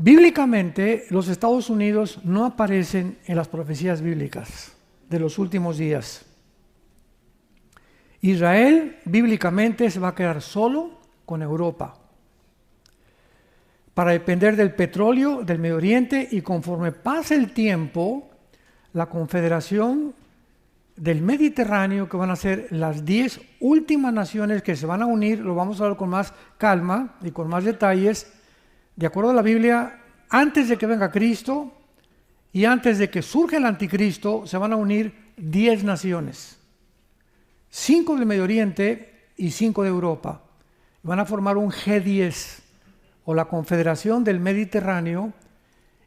Bíblicamente, los Estados Unidos no aparecen en las profecías bíblicas de los últimos días. Israel, bíblicamente, se va a quedar solo con Europa para depender del petróleo del Medio Oriente, y conforme pase el tiempo, la confederación del Mediterráneo, que van a ser las 10 últimas naciones que se van a unir, lo vamos a hablar con más calma y con más detalles, de acuerdo a la Biblia, antes de que venga Cristo y antes de que surja el anticristo, se van a unir 10 naciones, 5 del Medio Oriente y 5 de Europa. Van a formar un G10, o la Confederación del Mediterráneo,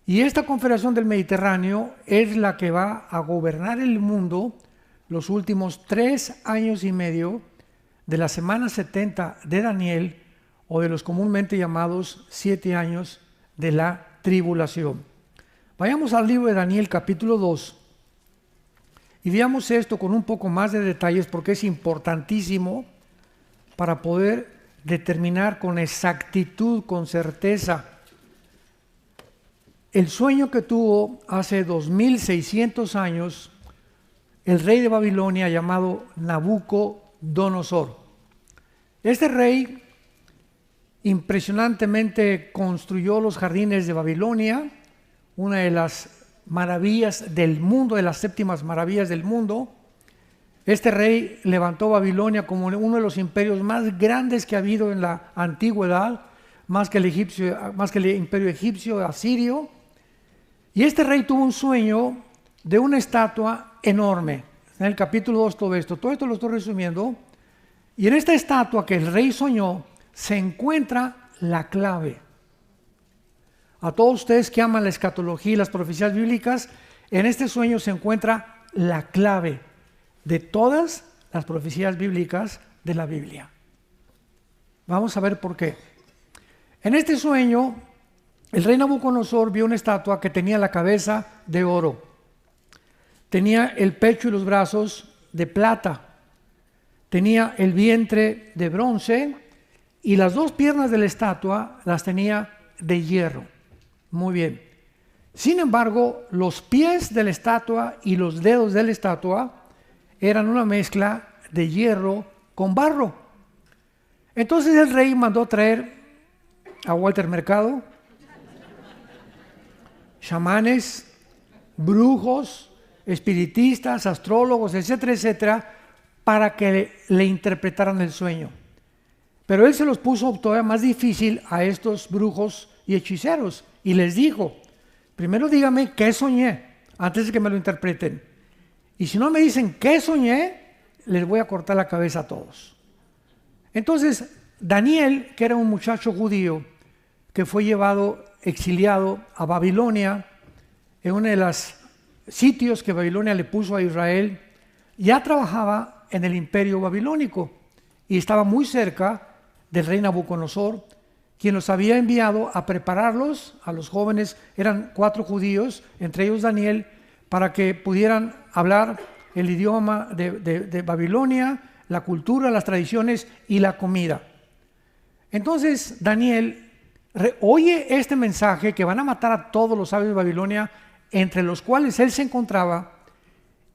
y esta Confederación del Mediterráneo es la que va a gobernar el mundo los últimos 3 años y medio de la semana 70 de Daniel, o de los comúnmente llamados 7 años de la tribulación. Vayamos al libro de Daniel capítulo 2 y veamos esto con un poco más de detalles, porque es importantísimo para poder determinar con exactitud, con certeza, el sueño que tuvo hace 2600 años el rey de Babilonia llamado Nabucodonosor. Este rey impresionantemente construyó los jardines de Babilonia, una de las maravillas del mundo, de las 7 maravillas del mundo. Este rey levantó Babilonia como uno de los imperios más grandes que ha habido en la antigüedad, más que el imperio egipcio, asirio. Y este rey tuvo un sueño de una estatua enorme. En el capítulo 2 todo esto lo estoy resumiendo. Y en esta estatua que el rey soñó se encuentra la clave. A todos ustedes que aman la escatología y las profecías bíblicas, en este sueño se encuentra la clave de todas las profecías bíblicas de la Biblia. Vamos a ver por qué. En este sueño, el rey Nabucodonosor vio una estatua que tenía la cabeza de oro, tenía el pecho y los brazos de plata, tenía el vientre de bronce y las 2 piernas de la estatua las tenía de hierro. Muy bien. Sin embargo, los pies de la estatua y los dedos de la estatua eran una mezcla de hierro con barro. Entonces el rey mandó traer a Walter Mercado, chamanes, brujos, espiritistas, astrólogos, etcétera, etcétera, para que le interpretaran el sueño. Pero él se los puso todavía más difícil a estos brujos y hechiceros y les dijo: primero dígame qué soñé antes de que me lo interpreten. Y si no me dicen qué soñé, les voy a cortar la cabeza a todos. Entonces, Daniel, que era un muchacho judío que fue llevado, exiliado a Babilonia, en uno de los sitios que Babilonia le puso a Israel, ya trabajaba en el imperio babilónico y estaba muy cerca del rey Nabucodonosor, quien los había enviado a prepararlos, a los jóvenes, eran 4 judíos, entre ellos Daniel, para que pudieran hablar el idioma de Babilonia, la cultura, las tradiciones y la comida. Entonces Daniel oye este mensaje que van a matar a todos los sabios de Babilonia, entre los cuales él se encontraba,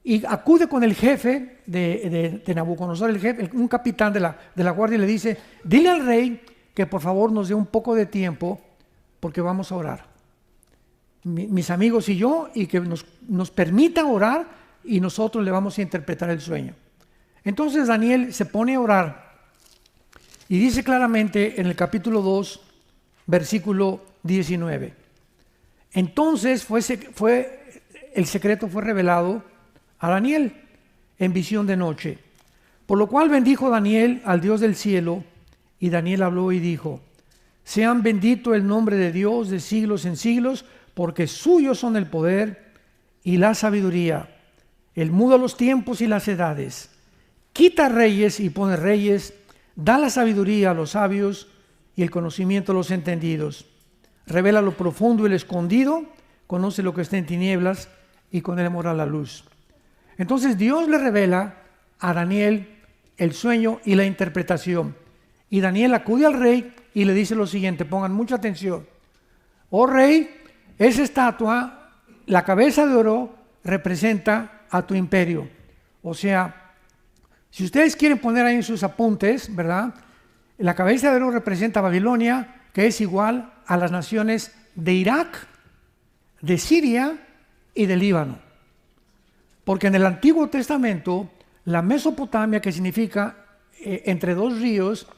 y acude con el jefe de Nabucodonosor, un capitán de la guardia, y le dice: dile al rey que por favor nos dé un poco de tiempo porque vamos a orar, mis amigos y yo, y que nos permita orar y nosotros le vamos a interpretar el sueño. Entonces Daniel se pone a orar y dice claramente en el capítulo 2, versículo 19: entonces el secreto fue revelado a Daniel en visión de noche, por lo cual bendijo Daniel al Dios del cielo, y Daniel habló y dijo: sean bendito el nombre de Dios de siglos en siglos, porque suyos son el poder y la sabiduría. Él muda los tiempos y las edades, quita reyes y pone reyes, da la sabiduría a los sabios y el conocimiento a los entendidos. Revela lo profundo y lo escondido, conoce lo que está en tinieblas y con él mora la luz. Entonces Dios le revela a Daniel el sueño y la interpretación. Y Daniel acude al rey y le dice lo siguiente, pongan mucha atención: Oh rey, esa estatua, la cabeza de oro, representa a tu imperio. O sea, si ustedes quieren poner ahí en sus apuntes, ¿verdad? La cabeza de oro representa a Babilonia, que es igual a las naciones de Irak, de Siria y del Líbano. Porque en el Antiguo Testamento, la Mesopotamia, que significa entre dos ríos,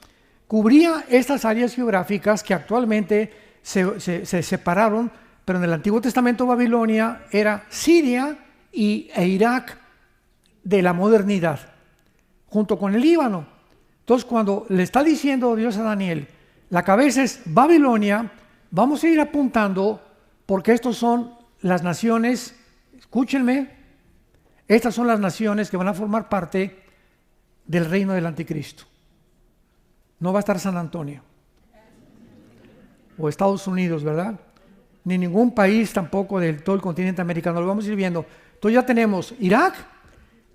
cubría estas áreas geográficas que actualmente se separaron, pero en el Antiguo Testamento Babilonia era Siria e Irak de la modernidad, junto con el Líbano. Entonces, cuando le está diciendo Dios a Daniel, la cabeza es Babilonia, vamos a ir apuntando, porque estos son las naciones, escúchenme, estas son las naciones que van a formar parte del reino del anticristo. No va a estar San Antonio o Estados Unidos, ¿verdad? Ni ningún país tampoco del todo el continente americano. Lo vamos a ir viendo. Entonces ya tenemos Irak,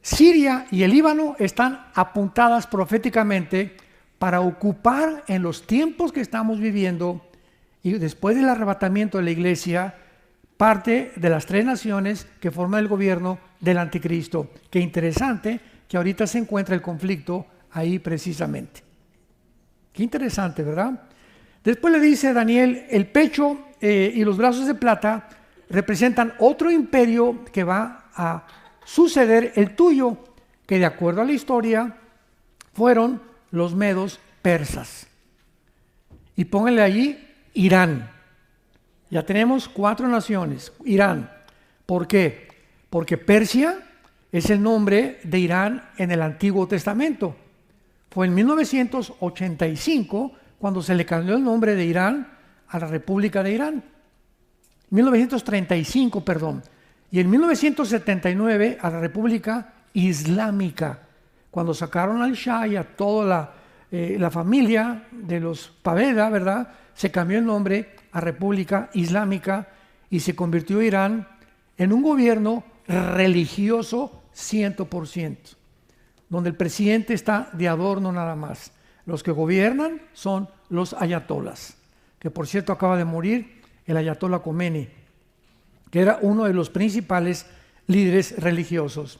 Siria y el Líbano están apuntadas proféticamente para ocupar en los tiempos que estamos viviendo y después del arrebatamiento de la iglesia, parte de las tres naciones que forman el gobierno del anticristo. Qué interesante que ahorita se encuentra el conflicto ahí precisamente. Qué interesante, ¿verdad? Después le dice Daniel, el pecho y los brazos de plata representan otro imperio que va a suceder el tuyo, que de acuerdo a la historia fueron los medos persas. Y pónganle allí Irán. Ya tenemos 4 naciones. Irán. ¿Por qué? Porque Persia es el nombre de Irán en el Antiguo Testamento. Fue en 1985 cuando se le cambió el nombre de Irán a la República de Irán. 1935, perdón. Y en 1979 a la República Islámica, cuando sacaron al Shah y a toda la familia de los Paveda, ¿verdad? Se cambió el nombre a República Islámica y se convirtió Irán en un gobierno religioso 100%, donde el presidente está de adorno nada más. Los que gobiernan son los ayatolas, que por cierto acaba de morir el ayatolá Khomeini, que era uno de los principales líderes religiosos.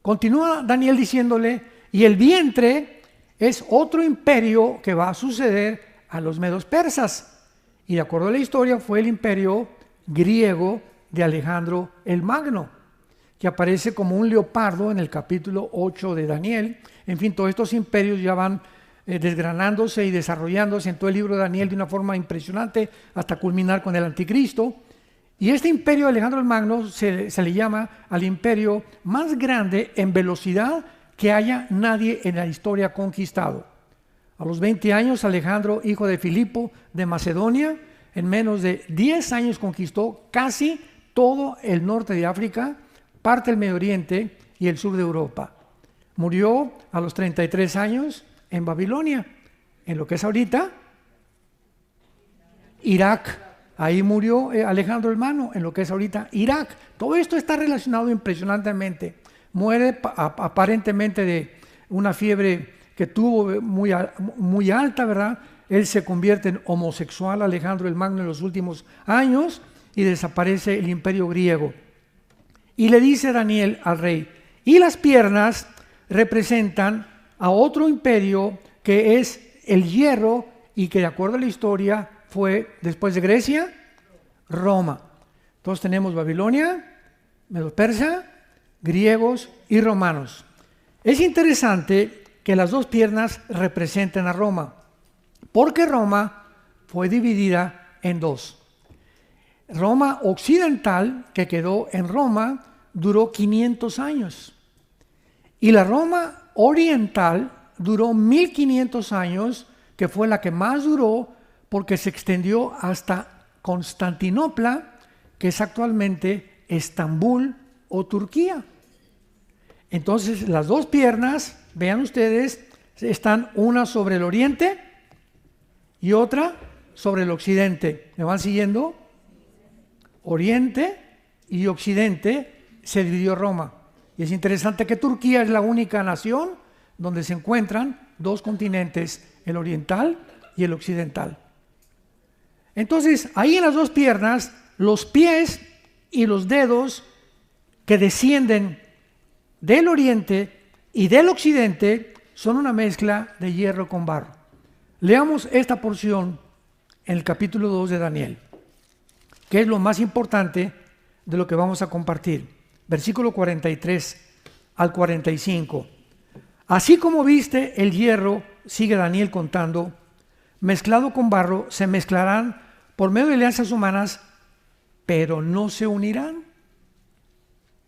Continúa Daniel diciéndole, y el vientre es otro imperio que va a suceder a los medos persas. Y de acuerdo a la historia fue el imperio griego de Alejandro el Magno, que aparece como un leopardo en el capítulo 8 de Daniel. En fin, todos estos imperios ya van desgranándose y desarrollándose en todo el libro de Daniel de una forma impresionante hasta culminar con el anticristo. Y este imperio de Alejandro el Magno se le llama al imperio más grande en velocidad que haya nadie en la historia conquistado. A los 20 años, Alejandro, hijo de Filipo de Macedonia, en menos de 10 años conquistó casi todo el norte de África, parte del Medio Oriente y el sur de Europa. Murió a los 33 años en Babilonia, en lo que es ahorita Irak. Ahí murió Alejandro el Magno, en lo que es ahorita Irak. Todo esto está relacionado impresionantemente. Muere aparentemente de una fiebre que tuvo muy alta, ¿verdad? Él se convierte en homosexual, Alejandro el Magno, en los últimos años, y desaparece el imperio griego. Y le dice Daniel al rey, y las piernas representan a otro imperio que es el hierro y que de acuerdo a la historia fue después de Grecia, Roma. Entonces tenemos Babilonia, Medo-Persa, griegos y romanos. Es interesante que las dos piernas representen a Roma, porque Roma fue dividida en dos. Roma occidental, que quedó en Roma, duró 500 años. Y la Roma oriental duró 1500 años, que fue la que más duró porque se extendió hasta Constantinopla, que es actualmente Estambul o Turquía. Entonces las dos piernas, vean ustedes, están una sobre el oriente y otra sobre el occidente. ¿Me van siguiendo? Oriente y occidente se dividió Roma. Y es interesante que Turquía es la única nación donde se encuentran dos continentes, el oriental y el occidental. Entonces, ahí en las dos piernas, los pies y los dedos que descienden del oriente y del occidente son una mezcla de hierro con barro. Leamos esta porción en el capítulo 2 de Daniel, que es lo más importante de lo que vamos a compartir. Versículo 43 al 45. Así como viste el hierro, sigue Daniel contando, mezclado con barro, se mezclarán por medio de alianzas humanas, pero no se unirán.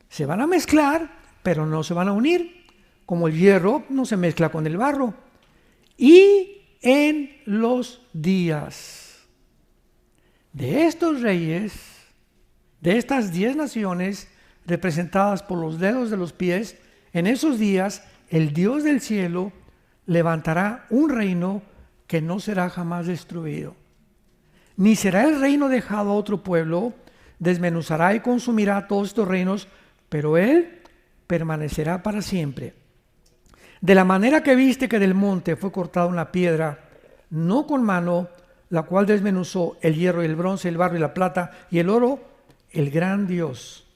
Se van a mezclar, pero no se van a unir, como el hierro no se mezcla con el barro. Y en los días de estos reyes, de estas 10 naciones representadas por los dedos de los pies, en esos días el Dios del cielo levantará un reino que no será jamás destruido, ni será el reino dejado a otro pueblo. Desmenuzará y consumirá todos estos reinos, pero él permanecerá para siempre. De la manera que viste que del monte fue cortada una piedra, no con mano, la cual desmenuzó el hierro y el bronce, el barro y la plata y el oro, el gran Dios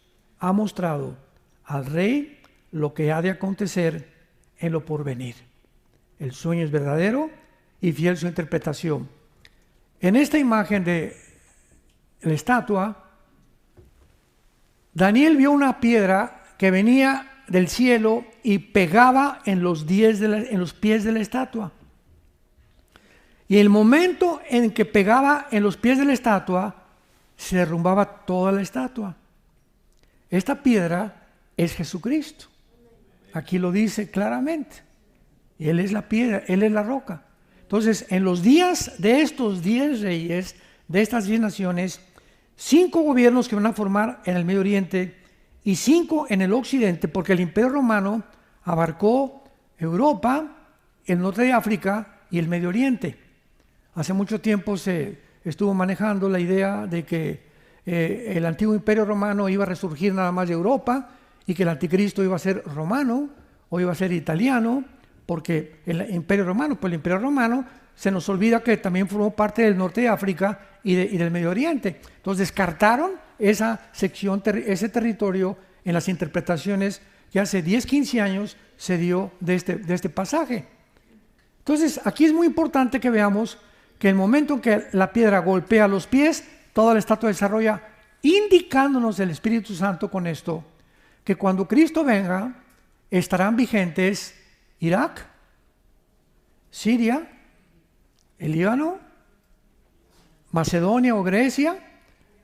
ha mostrado al rey lo que ha de acontecer en lo porvenir. El sueño es verdadero y fiel su interpretación. En esta imagen de la estatua, Daniel vio una piedra que venía del cielo y pegaba en los pies de la estatua. Y el momento en que pegaba en los pies de la estatua, se derrumbaba toda la estatua. Esta piedra es Jesucristo. Aquí lo dice claramente. Él es la piedra, Él es la roca. Entonces, en los días de estos 10 reyes, de estas 10 naciones, 5 gobiernos que van a formar en el Medio Oriente y 5 en el Occidente, porque el Imperio Romano abarcó Europa, el norte de África y el Medio Oriente. Hace mucho tiempo se estuvo manejando la idea de que el antiguo Imperio Romano iba a resurgir nada más de Europa y que el anticristo iba a ser romano o iba a ser italiano, porque el Imperio Romano, pues el Imperio Romano se nos olvida que también formó parte del norte de África y del Medio Oriente. Entonces descartaron esa sección, ese territorio en las interpretaciones que hace 10, 15 años se dio de este pasaje. Entonces aquí es muy importante que veamos que el momento en que la piedra golpea los pies, toda la estatua desarrolla, indicándonos el Espíritu Santo con esto, que cuando Cristo venga, estarán vigentes Irak, Siria, el Líbano, Macedonia o Grecia,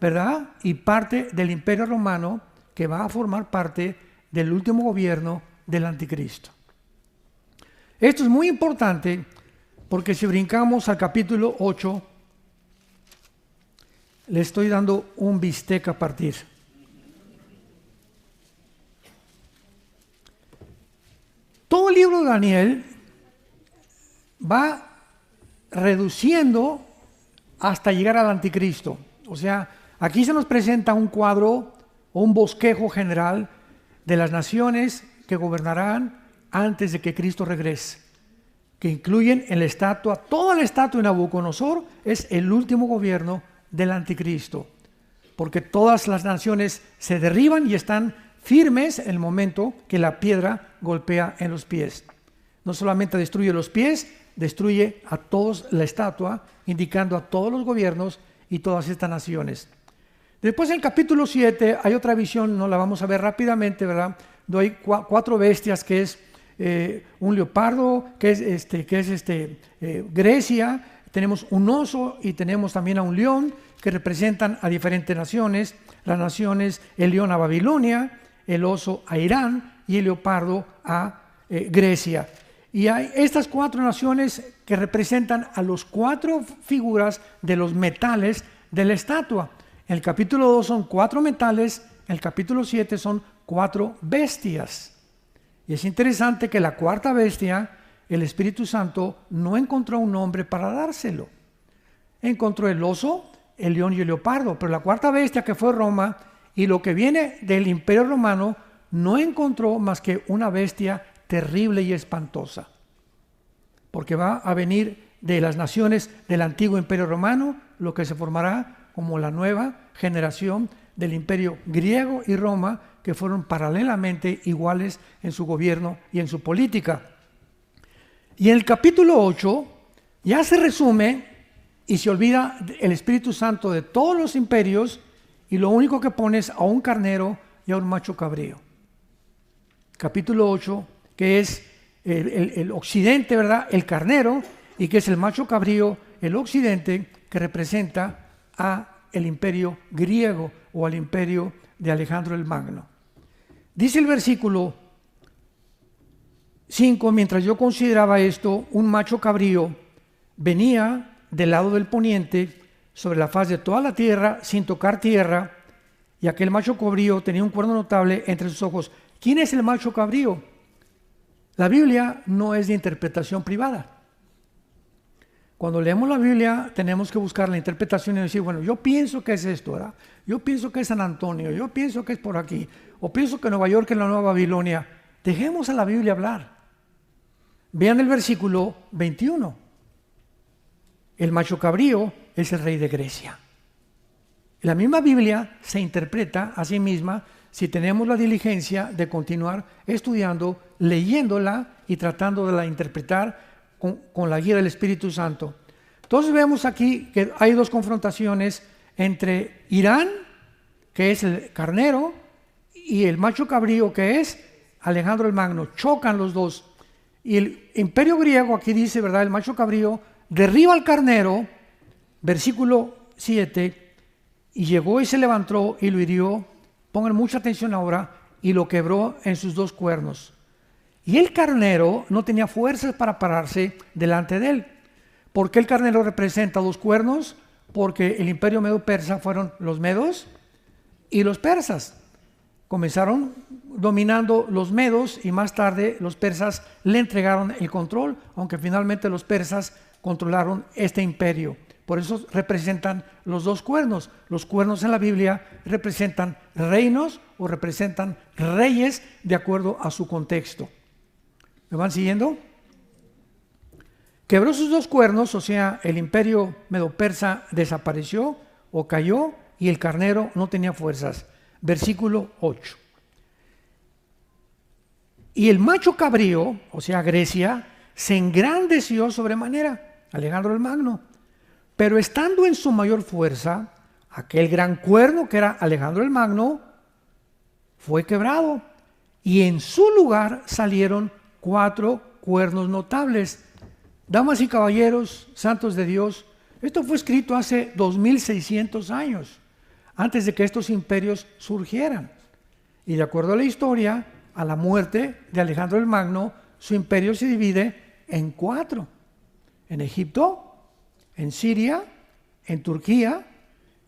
¿verdad? Y parte del Imperio Romano, que va a formar parte del último gobierno del anticristo. Esto es muy importante porque si brincamos al capítulo 8, le estoy dando un bistec a partir. Todo el libro de Daniel va reduciendo hasta llegar al anticristo. O sea, aquí se nos presenta un cuadro o un bosquejo general de las naciones que gobernarán antes de que Cristo regrese, que incluyen en la estatua, toda la estatua de Nabucodonosor es el último gobierno del anticristo, porque todas las naciones se derriban y están firmes en el momento que la piedra golpea en los pies. No solamente destruye los pies, destruye a todos la estatua, indicando a todos los gobiernos y todas estas naciones. Después en el capítulo 7 hay otra visión, no la vamos a ver rápidamente, ¿verdad? Doy 4 bestias, que es un leopardo, que es Grecia, tenemos un oso y tenemos también a un león, que representan a diferentes naciones. Las naciones, el león a Babilonia, el oso a Irán y el leopardo a Grecia. Y hay estas 4 naciones que representan a los 4 figuras de los metales de la estatua. En el capítulo 2 son 4 metales, en el capítulo 7 son 4 bestias. Y es interesante que la 4ª bestia, el Espíritu Santo no encontró un nombre para dárselo. Encontró el oso, el león y el leopardo, pero la 4ª bestia, que fue Roma, y lo que viene del Imperio Romano, no encontró más que una bestia terrible y espantosa, porque va a venir de las naciones del antiguo Imperio Romano, lo que se formará como la nueva generación del imperio griego y Roma, que fueron paralelamente iguales en su gobierno y en su política. Y en el capítulo 8 ya se resume y se olvida el Espíritu Santo de todos los imperios, y lo único que pone es a un carnero y a un macho cabrío. Capítulo 8, que es el occidente, ¿verdad? El carnero, y que es el macho cabrío, el occidente, que representa a el imperio griego o al imperio de Alejandro el Magno. Dice el versículo 5: mientras yo consideraba esto, un macho cabrío venía del lado del poniente sobre la faz de toda la tierra sin tocar tierra, y aquel macho cabrío tenía un cuerno notable entre sus ojos. ¿Quién es el macho cabrío? La Biblia no es de interpretación privada. Cuando leemos la Biblia tenemos que buscar la interpretación y decir, bueno, yo pienso que es esto, ¿verdad? Yo pienso que es San Antonio, yo pienso que es por aquí, o pienso que Nueva York es la Nueva Babilonia. Dejemos a la Biblia hablar. Vean el versículo 21. El macho cabrío es el rey de Grecia. La misma Biblia se interpreta a sí misma si tenemos la diligencia de continuar estudiando, leyéndola y tratando de la interpretar con la guía del Espíritu Santo. Entonces vemos aquí que hay dos confrontaciones entre Irán, que es el carnero, y el macho cabrío, que es Alejandro el Magno. Chocan los dos. Y el imperio griego, aquí dice, ¿verdad? El macho cabrío derriba al carnero, versículo 7, y llegó y se levantó y lo hirió. Pongan mucha atención ahora, y lo quebró en sus dos cuernos. Y el carnero no tenía fuerzas para pararse delante de él. ¿Por qué el carnero representa dos cuernos? Porque el imperio medo-persa fueron los medos y los persas. Comenzaron dominando los medos y más tarde los persas le entregaron el control, aunque finalmente los persas controlaron este imperio. Por eso representan los dos cuernos. Los cuernos en la Biblia representan reinos o representan reyes de acuerdo a su contexto. ¿Me van siguiendo? Quebró sus dos cuernos, o sea, el imperio medo-persa desapareció o cayó y el carnero no tenía fuerzas. Versículo 8. Y el macho cabrío, o sea, Grecia, se engrandeció sobremanera, Alejandro el Magno. Pero estando en su mayor fuerza, aquel gran cuerno que era Alejandro el Magno fue quebrado, y en su lugar salieron 4 cuernos notables. Damas y caballeros, santos de Dios, esto fue escrito hace 2600 años, antes de que estos imperios surgieran. Y de acuerdo a la historia, a la muerte de Alejandro el Magno, su imperio se divide en 4. En Egipto, en Siria, en Turquía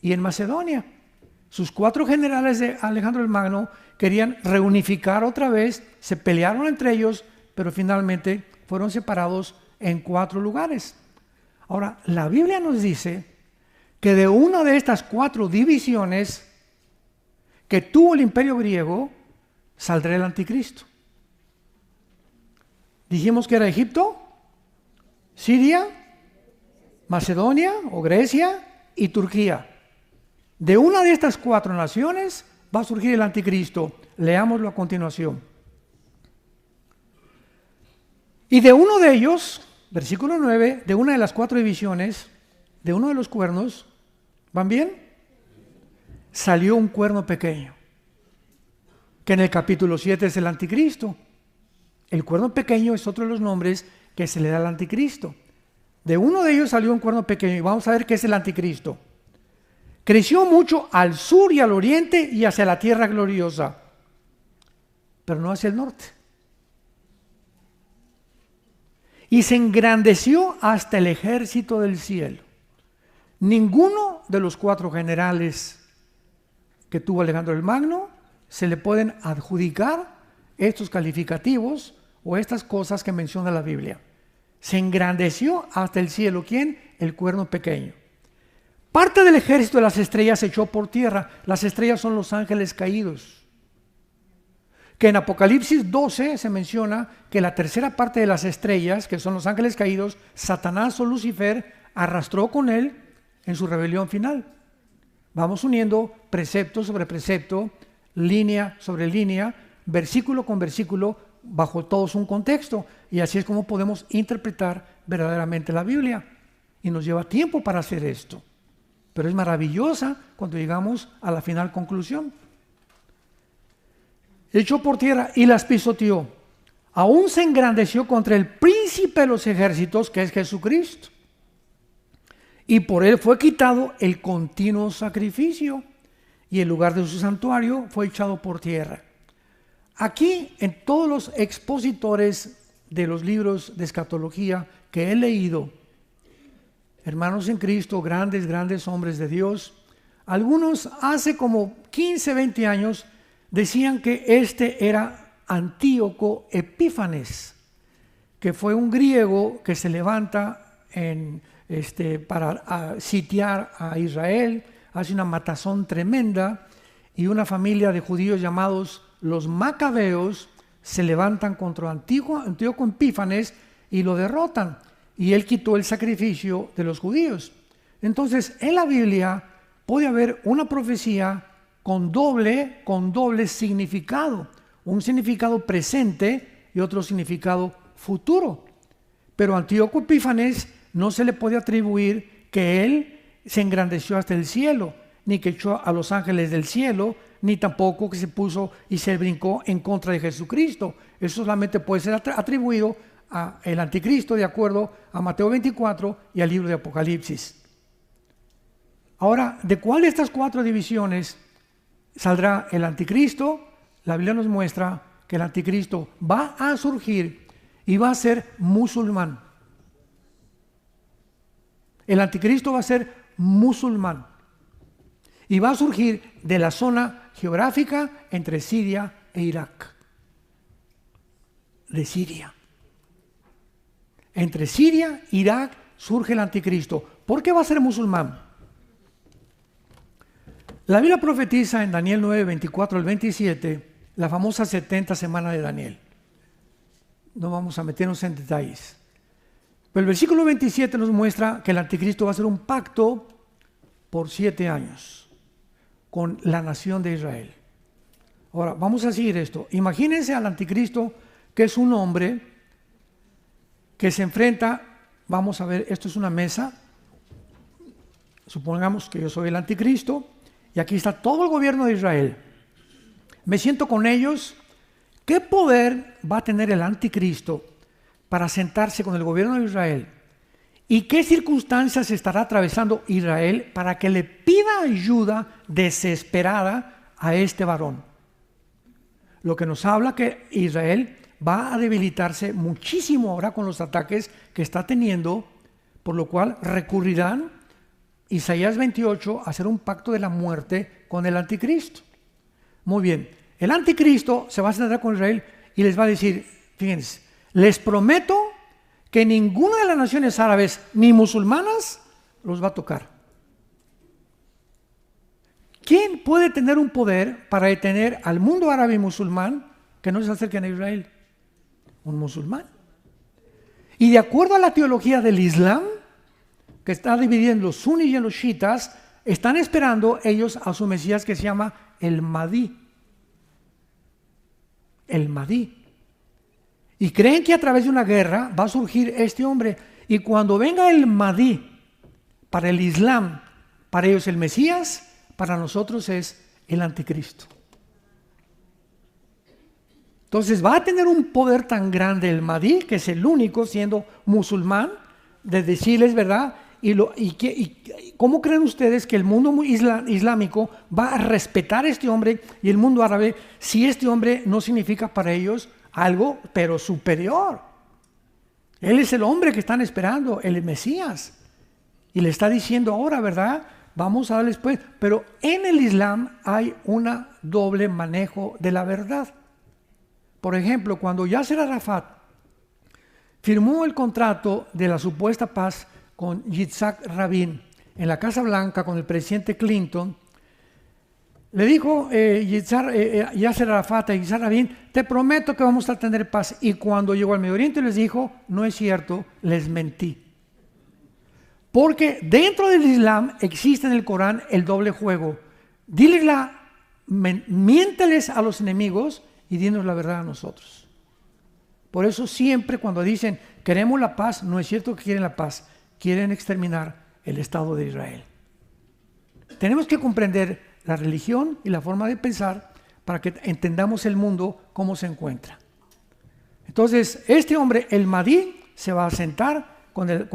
y en Macedonia. Sus 4 generales de Alejandro el Magno querían reunificar otra vez, se pelearon entre ellos, pero finalmente fueron separados en 4 lugares. Ahora, la Biblia nos dice que de una de estas 4 divisiones que tuvo el imperio griego, saldrá el anticristo. Dijimos que era Egipto, Siria, Macedonia o Grecia y Turquía. De una de estas 4 naciones va a surgir el anticristo. Leámoslo a continuación. Y de uno de ellos, versículo 9, de una de las 4 divisiones, de uno de los cuernos, ¿van bien? Salió un cuerno pequeño, que en el capítulo 7 es el anticristo. El cuerno pequeño es otro de los nombres que se le da al anticristo. De uno de ellos salió un cuerno pequeño, y vamos a ver qué es el anticristo. Creció mucho al sur y al oriente y hacia la tierra gloriosa, pero no hacia el norte. Y se engrandeció hasta el ejército del cielo. Ninguno de los 4 generales que tuvo Alejandro el Magno se le pueden adjudicar estos calificativos o estas cosas que menciona la Biblia. Se engrandeció hasta el cielo. ¿Quién? El cuerno pequeño. Parte del ejército de las estrellas se echó por tierra. Las estrellas son los ángeles caídos. Que en Apocalipsis 12 se menciona que la tercera parte de las estrellas, que son los ángeles caídos, Satanás o Lucifer, arrastró con él en su rebelión final. Vamos uniendo precepto sobre precepto, línea sobre línea, versículo con versículo, bajo todos un contexto. Y así es como podemos interpretar verdaderamente la Biblia. Y nos lleva tiempo para hacer esto. Pero es maravillosa cuando llegamos a la final conclusión. Echó por tierra y las pisoteó. Aún se engrandeció contra el príncipe de los ejércitos, que es Jesucristo. Y por él fue quitado el continuo sacrificio, y el lugar de su santuario fue echado por tierra. Aquí, en todos los expositores de los libros de escatología que he leído, hermanos en Cristo, grandes hombres de Dios, algunos hace como 15, 20 años decían que este era Antíoco Epífanes, que fue un griego que se levanta para sitiar a Israel, hace una matazón tremenda, y una familia de judíos llamados los Macabeos se levantan contra Antíoco Epífanes y lo derrotan, y él quitó el sacrificio de los judíos. Entonces, en la Biblia puede haber una profecía con doble significado, un significado presente y otro significado futuro. Pero a Antíoco Epífanes no se le puede atribuir que él se engrandeció hasta el cielo, ni que echó a los ángeles del cielo, ni tampoco que se puso y se brincó en contra de Jesucristo. Eso solamente puede ser atribuido al anticristo, de acuerdo a Mateo 24 y al libro de Apocalipsis. Ahora, ¿de cuál de estas 4 divisiones saldrá el anticristo? La Biblia nos muestra que el anticristo va a surgir y va a ser musulmán. El anticristo va a ser musulmán y va a surgir de la zona geográfica entre Siria e Irak. De Siria. Entre Siria e Irak surge el anticristo. ¿Por qué va a ser musulmán? La Biblia profetiza en Daniel 9, 24 al 27, la famosa 70 semana de Daniel. No vamos a meternos en detalles. Pero el versículo 27 nos muestra que el anticristo va a hacer un pacto por 7 años con la nación de Israel. Ahora, vamos a seguir esto. Imagínense al anticristo, que es un hombre que se enfrenta, vamos a ver, esto es una mesa, supongamos que yo soy el anticristo, y aquí está todo el gobierno de Israel. Me siento con ellos. ¿Qué poder va a tener el anticristo para sentarse con el gobierno de Israel? ¿Y qué circunstancias estará atravesando Israel para que le pida ayuda desesperada a este varón? Lo que nos habla que Israel va a debilitarse muchísimo ahora con los ataques que está teniendo, por lo cual recurrirán, Isaías 28, a hacer un pacto de la muerte con el anticristo. Muy bien, el anticristo se va a sentar con Israel y les va a decir, fíjense, les prometo que ninguna de las naciones árabes ni musulmanas los va a tocar. ¿Quién puede tener un poder para detener al mundo árabe y musulmán que no se acerquen a Israel? Un musulmán. Y de acuerdo a la teología del Islam, que está dividida en los suníes y en los chiitas, están esperando ellos a su Mesías que se llama el Mahdi. El Mahdi. Y creen que a través de una guerra va a surgir este hombre. Y cuando venga el Mahdi, para el Islam, para ellos el Mesías, para nosotros es el anticristo. Entonces va a tener un poder tan grande el Mahdi, que es el único siendo musulmán, de decirles, ¿verdad? ¿Cómo creen ustedes que el mundo islámico va a respetar a este hombre y el mundo árabe si este hombre no significa para ellos algo pero superior? Él es el hombre que están esperando, el Mesías. Y le está diciendo ahora, ¿verdad? Vamos a darles pues. Pero en el Islam hay un doble manejo de la verdad. Por ejemplo, cuando Yasser Arafat firmó el contrato de la supuesta paz con Yitzhak Rabin en la Casa Blanca con el presidente Clinton, le dijo Yasser Arafat a Yitzhak Rabin, te prometo que vamos a tener paz. Y cuando llegó al Medio Oriente les dijo, no es cierto, les mentí. Porque dentro del Islam existe en el Corán el doble juego. Miénteles a los enemigos y dinos la verdad a nosotros. Por eso siempre cuando dicen queremos la paz, no es cierto que quieren la paz, quieren exterminar el Estado de Israel. Tenemos que comprender la religión y la forma de pensar para que entendamos el mundo cómo se encuentra. Entonces, este hombre, el Mahdi, se va a sentar con el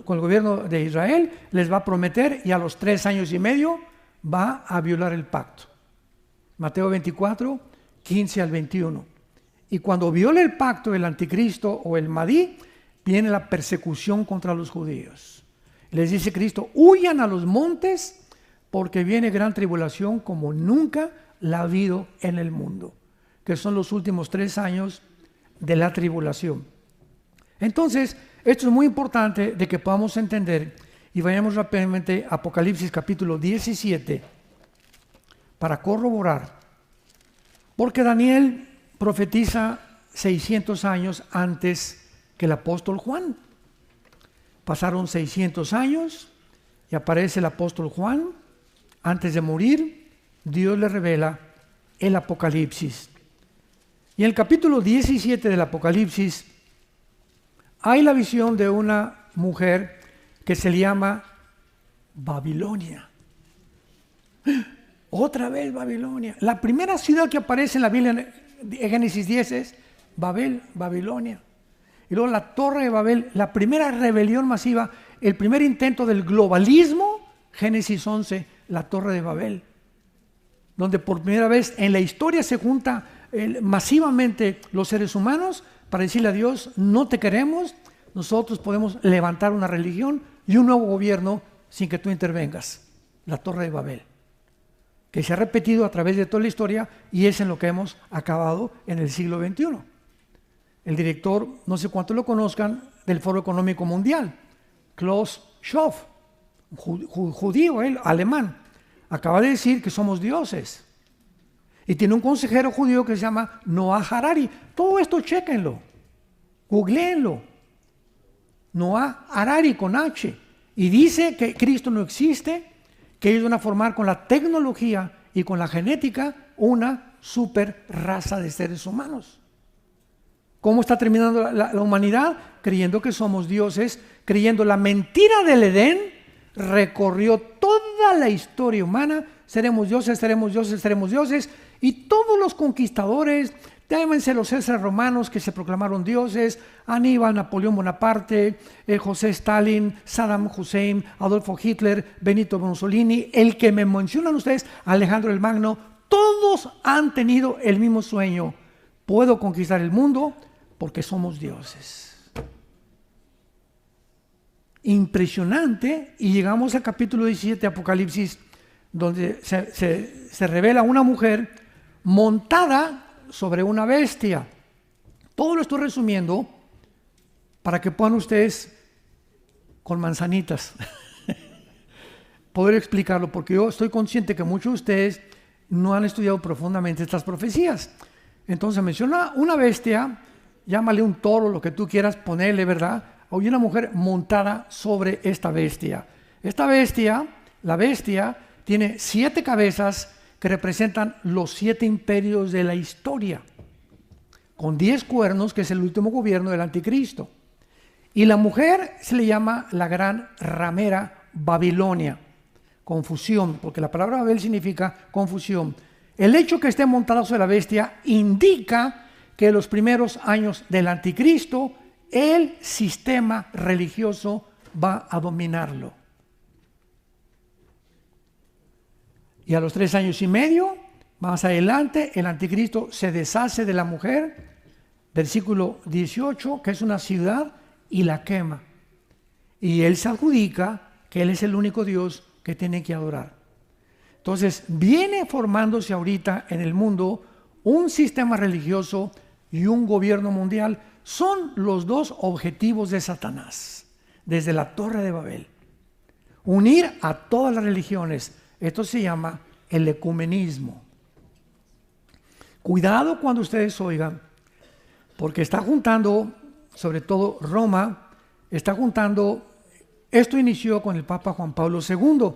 gobierno de Israel, les va a prometer y a los 3 años y medio va a violar el pacto. Mateo 24, 15 al 21. Y cuando viole el pacto el anticristo o el Mahdi, viene la persecución contra los judíos. Les dice Cristo, huyan a los montes porque viene gran tribulación como nunca la ha habido en el mundo, que son los últimos 3 años de la tribulación. Entonces, esto es muy importante de que podamos entender y vayamos rápidamente a Apocalipsis capítulo 17 para corroborar, porque Daniel profetiza 600 años antes que el apóstol Juan. Pasaron 600 años y aparece el apóstol Juan. Antes de morir, Dios le revela el Apocalipsis. Y en el capítulo 17 del Apocalipsis hay la visión de una mujer que se le llama Babilonia. Otra vez Babilonia. La primera ciudad que aparece en la Biblia en Génesis 10 es Babel, Babilonia. Y luego la Torre de Babel, la primera rebelión masiva, el primer intento del globalismo, Génesis 11, la Torre de Babel, donde por primera vez en la historia se junta masivamente los seres humanos para decirle a Dios, no te queremos, nosotros podemos levantar una religión y un nuevo gobierno sin que tú intervengas. La Torre de Babel, que se ha repetido a través de toda la historia y es en lo que hemos acabado en el siglo XXI. El director, no sé cuántos lo conozcan, del Foro Económico Mundial, Klaus Schwab, judío, alemán, acaba de decir que somos dioses. Y tiene un consejero judío que se llama Noah Harari. Todo esto chéquenlo, googleenlo. Noah Harari con H. Y dice que Cristo no existe, que ellos van a formar con la tecnología y con la genética una super raza de seres humanos. ¿Cómo está terminando la humanidad? Creyendo que somos dioses, creyendo la mentira del Edén, recorrió toda la historia humana, seremos dioses, seremos dioses, seremos dioses, y todos los conquistadores, llámense los Césares romanos que se proclamaron dioses, Aníbal, Napoleón Bonaparte, José Stalin, Saddam Hussein, Adolfo Hitler, Benito Mussolini, el que me mencionan ustedes, Alejandro el Magno, todos han tenido el mismo sueño. Puedo conquistar el mundo porque somos dioses. Impresionante, y llegamos al capítulo 17 de Apocalipsis, donde se revela una mujer montada sobre una bestia. Todo lo estoy resumiendo para que puedan ustedes, con manzanitas, poder explicarlo, porque yo estoy consciente que muchos de ustedes no han estudiado profundamente estas profecías. Entonces menciona una bestia, llámale un toro, lo que tú quieras ponerle, ¿verdad? Hay una mujer montada sobre esta bestia. Esta bestia, la bestia, tiene 7 cabezas que representan los 7 imperios de la historia, con 10 cuernos, que es el último gobierno del anticristo. Y la mujer se le llama la gran ramera Babilonia, confusión, porque la palabra Babel significa confusión. El hecho que esté montada sobre la bestia indica que en los primeros años del anticristo el sistema religioso va a dominarlo. Y a los 3 años y medio, más adelante, el anticristo se deshace de la mujer, versículo 18, que es una ciudad, y la quema. Y él se adjudica que él es el único Dios que tiene que adorar. Entonces, viene formándose ahorita en el mundo un sistema religioso y un gobierno mundial. Son los 2 objetivos de Satanás, desde la Torre de Babel. Unir a todas las religiones. Esto se llama el ecumenismo. Cuidado cuando ustedes oigan, porque está juntando, sobre todo Roma, está juntando Esto inició con el Papa Juan Pablo II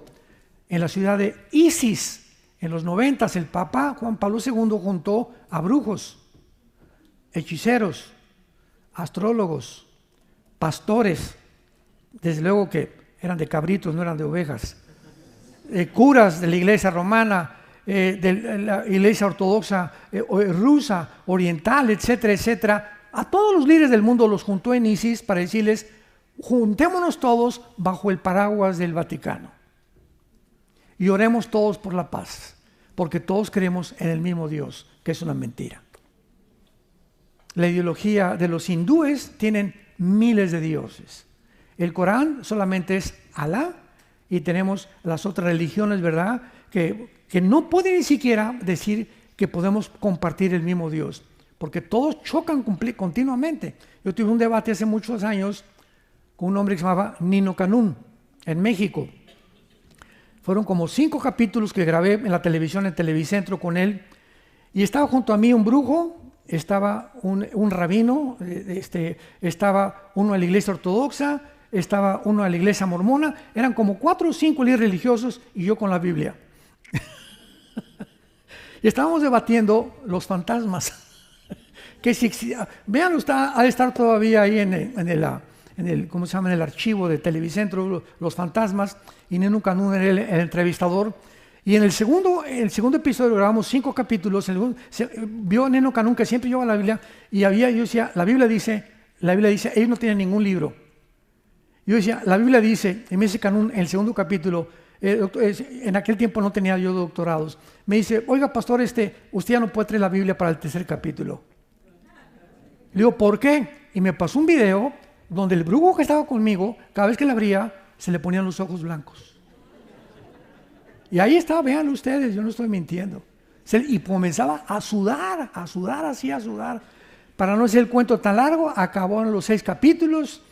en la ciudad de Isis. En los 90 el Papa Juan Pablo II juntó a brujos, hechiceros, astrólogos, pastores, desde luego que eran de cabritos, no eran de ovejas, curas de la iglesia romana, de la iglesia ortodoxa rusa, oriental, etcétera, etcétera. A todos los líderes del mundo los juntó en Isis para decirles: juntémonos todos bajo el paraguas del Vaticano y oremos todos por la paz, porque todos creemos en el mismo Dios, que es una mentira. La ideología de los hindúes tienen miles de dioses. El Corán solamente es Alá, y tenemos las otras religiones, ¿verdad?, que no pueden ni siquiera decir que podemos compartir el mismo Dios, porque todos chocan continuamente. Yo tuve un debate hace muchos años con un hombre que se llamaba Nino Canún, en México. Fueron como 5 capítulos que grabé en la televisión, en Televicentro, con él, y estaba junto a mí un brujo, estaba un rabino, estaba uno de la iglesia ortodoxa, estaba uno de la iglesia mormona, eran como 4 o 5 líderes religiosos y yo con la Biblia. Y estábamos debatiendo los fantasmas. Que si, vean, ha de estar todavía ahí en el ¿cómo se llama?, en el archivo de Televicentro, los fantasmas, y Nino Canún era el entrevistador. Y en el segundo episodio grabamos 5 capítulos. Vio Nino Canún que siempre llevaba la Biblia, y yo decía, la Biblia dice, ellos no tienen ningún libro. Yo decía, la Biblia dice, y me dice Canún en el segundo capítulo, en aquel tiempo no tenía yo doctorados, me dice: oiga, pastor, usted ya no puede traer la Biblia para el 3er capítulo. Le digo: ¿por qué? Y me pasó un video donde el brujo que estaba conmigo, cada vez que la abría, se le ponían los ojos blancos. Y ahí estaba, vean ustedes, yo no estoy mintiendo. Y comenzaba a sudar, así a sudar. Para no hacer el cuento tan largo, acabaron los 6 capítulos.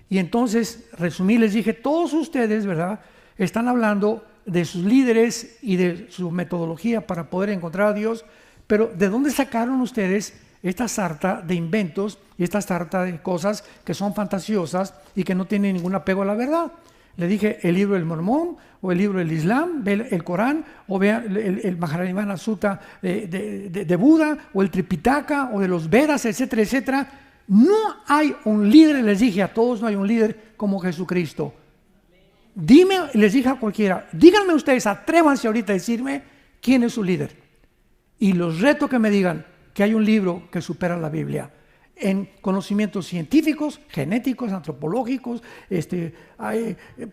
Y entonces, resumí, les dije: todos ustedes, ¿verdad?, están hablando de sus líderes y de su metodología para poder encontrar a Dios, pero ¿de dónde sacaron ustedes esta sarta de inventos y esta sarta de cosas que son fantasiosas y que no tienen ningún apego a la verdad? Le dije: el libro del Mormón, o el libro del Islam, ve el Corán, o vea el Maharanirvana Sutta de Buda, o el Tripitaka, o de los Vedas, etcétera, etcétera. No hay un líder, les dije a todos, no hay un líder como Jesucristo. Les dije a cualquiera, díganme ustedes, atrévanse ahorita a decirme quién es su líder. Y los reto que me digan que hay un libro que supera la Biblia en conocimientos científicos, genéticos, antropológicos,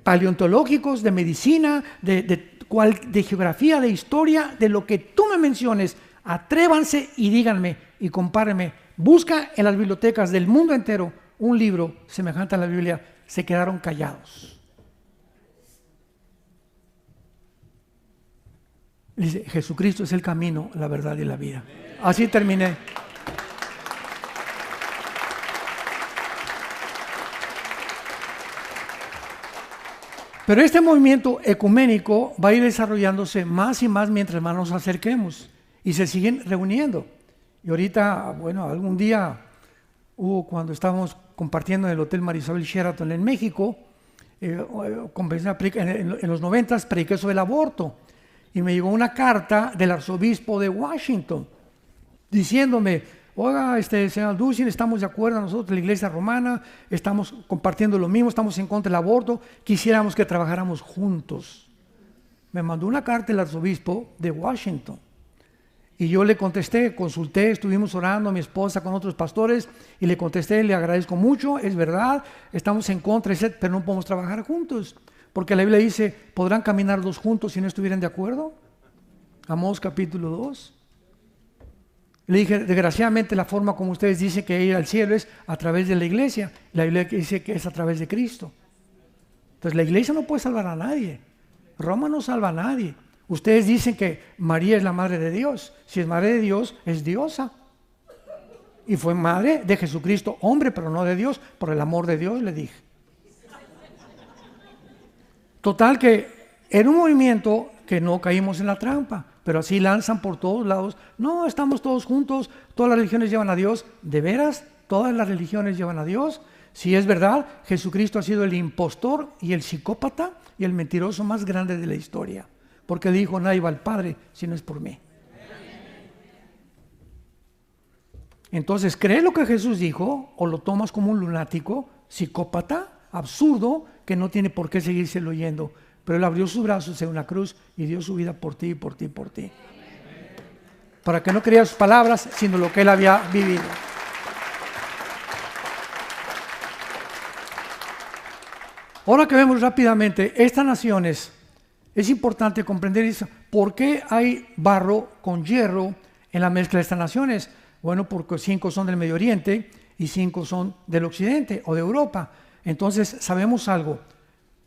paleontológicos, de medicina, de geografía, de historia, de lo que tú me menciones. Atrévanse y díganme y compárenme. Busca en las bibliotecas del mundo entero un libro semejante a la Biblia. Se quedaron callados. Dice: Jesucristo es el camino, la verdad y la vida. Así terminé. Pero este movimiento ecuménico va a ir desarrollándose más y más mientras más nos acerquemos, y se siguen reuniendo. Y ahorita, bueno, algún día cuando estábamos compartiendo en el Hotel Marisabel Sheraton en México, en los 90 prediqué sobre el aborto, y me llegó una carta del arzobispo de Washington diciéndome: oiga, señor Dussin, estamos de acuerdo nosotros, la iglesia romana, estamos compartiendo lo mismo, estamos en contra del aborto, quisiéramos que trabajáramos juntos. Me mandó una carta el arzobispo de Washington, y yo le contesté, consulté, estuvimos orando, mi esposa con otros pastores, y le contesté: le agradezco mucho, es verdad, estamos en contra, pero no podemos trabajar juntos, porque la Biblia dice: ¿podrán caminar 2 juntos si no estuvieran de acuerdo? Amós capítulo 2. Le dije: desgraciadamente la forma como ustedes dicen que ir al cielo es a través de la iglesia. La Biblia dice que es a través de Cristo. Entonces la iglesia no puede salvar a nadie. Roma no salva a nadie. Ustedes dicen que María es la madre de Dios. Si es madre de Dios, es diosa. Y fue madre de Jesucristo, hombre, pero no de Dios. Por el amor de Dios, le dije. Total que era un movimiento que no caímos en la trampa, pero así lanzan por todos lados: no, estamos todos juntos, todas las religiones llevan a Dios. ¿De veras todas las religiones llevan a Dios. Si es verdad, Jesucristo ha sido el impostor y el psicópata y el mentiroso más grande de la historia, porque dijo, nadie va al Padre si no es por mí. Entonces, ¿crees lo que Jesús dijo o lo tomas como un lunático, psicópata, absurdo, que no tiene por qué seguírselo oyendo? Pero Él abrió sus brazos en una cruz y dio su vida por ti, por ti, por ti. Para que no creas sus palabras, sino lo que Él había vivido. Ahora que vemos rápidamente estas naciones, es importante comprender eso. ¿Por qué hay barro con hierro en la mezcla de estas naciones? Bueno, porque 5 son del Medio Oriente y 5 son del Occidente o de Europa. Entonces sabemos algo.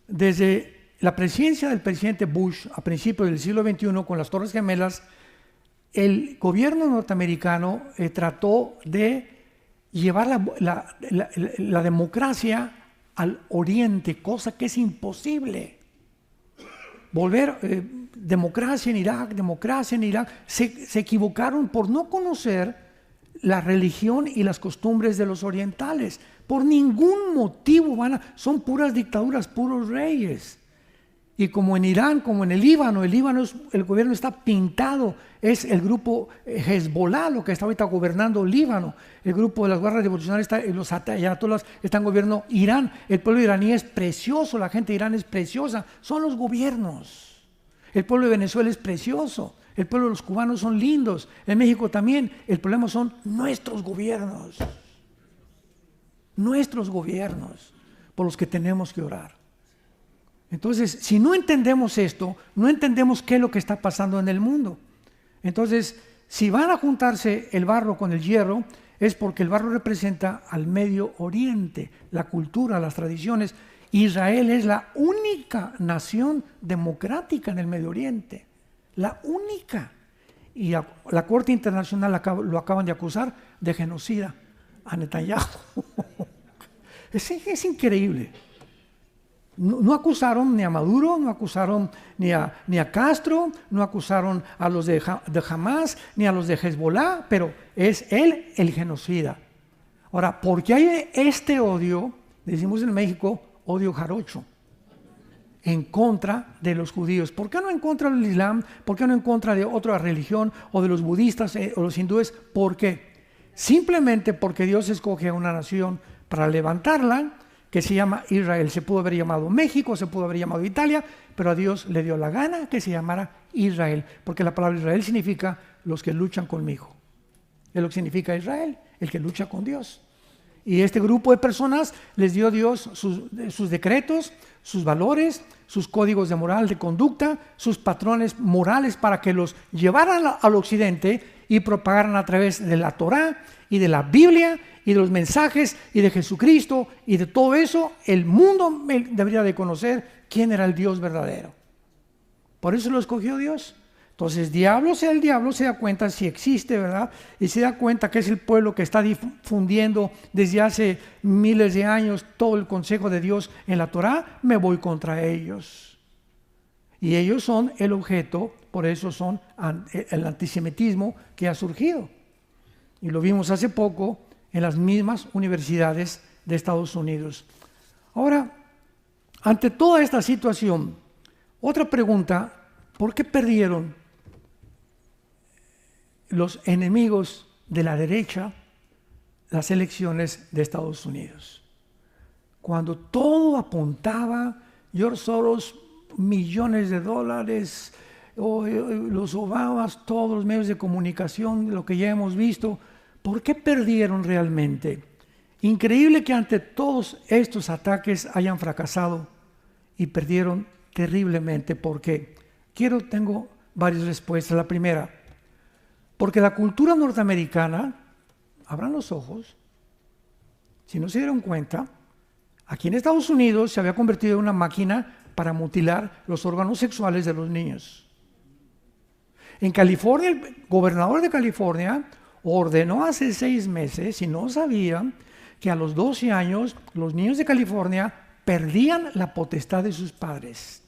Desde la presidencia del presidente Bush a principios del siglo XXI con las Torres Gemelas, el gobierno norteamericano trató de llevar la democracia al oriente, cosa que es imposible. Volver democracia en Irak, democracia en Irak. Se equivocaron por no conocer la religión y las costumbres de los orientales. Por ningún motivo son puras dictaduras, puros reyes. Y como en Irán, como en el Líbano el gobierno está pintado, es el grupo Hezbollah lo que está ahorita gobernando el Líbano, el grupo de las guerras revolucionarias, los ayatolás están gobernando Irán, el pueblo iraní es precioso, la gente de Irán es preciosa, son los gobiernos, el pueblo de Venezuela es precioso, el pueblo de los cubanos son lindos, en México también, el problema son nuestros gobiernos por los que tenemos que orar. Entonces, si no entendemos esto, no entendemos qué es lo que está pasando en el mundo. Entonces, si van a juntarse el barro con el hierro, es porque el barro representa al Medio Oriente, la cultura, las tradiciones. Israel es la única nación democrática en el Medio Oriente, la única. Y la Corte Internacional lo acaban de acusar de genocida a Netanyahu. Es increíble. No acusaron ni a Maduro, no acusaron ni a Castro, no acusaron a los de Hamas, ni a los de Hezbollah, pero es él el genocida. Ahora, ¿por qué hay este odio? Decimos en México, odio jarocho, en contra de los judíos. ¿Por qué no en contra del Islam? ¿Por qué no en contra de otra religión o de los budistas o los hindúes? ¿Por qué? Simplemente porque Dios escoge a una nación para levantarla, que se llama Israel. Se pudo haber llamado México, se pudo haber llamado Italia, pero a Dios le dio la gana que se llamara Israel, porque la palabra Israel significa los que luchan conmigo. Es lo que significa Israel, el que lucha con Dios. Y este grupo de personas les dio Dios sus decretos, sus valores, sus códigos de moral, de conducta, sus patrones morales para que los llevaran al occidente y propagaran a través de la Torá y de la Biblia y de los mensajes y de Jesucristo y de todo eso. El mundo debería de conocer quién era el Dios verdadero. Por eso lo escogió Dios. Entonces, el diablo se da cuenta si existe, ¿verdad? Y se da cuenta que es el pueblo que está difundiendo desde hace miles de años todo el consejo de Dios en la Torá. Me voy contra ellos. Y ellos son el objeto, por eso son el antisemitismo que ha surgido. Y lo vimos hace poco en las mismas universidades de Estados Unidos. Ahora, ante toda esta situación, otra pregunta: ¿por qué perdieron los enemigos de la derecha las elecciones de Estados Unidos? Cuando todo apuntaba, George Soros, millones de dólares, los Obamas, todos los medios de comunicación, lo que ya hemos visto, ¿por qué perdieron realmente? Increíble que ante todos estos ataques hayan fracasado y perdieron terriblemente. ¿Por qué? Tengo varias respuestas. La primera, porque la cultura norteamericana, abran los ojos, si no se dieron cuenta, aquí en Estados Unidos se había convertido en una máquina para mutilar los órganos sexuales de los niños. En California, el gobernador de California ordenó hace 6 meses, si no sabían, que a los 12 años los niños de California perdían la potestad de sus padres.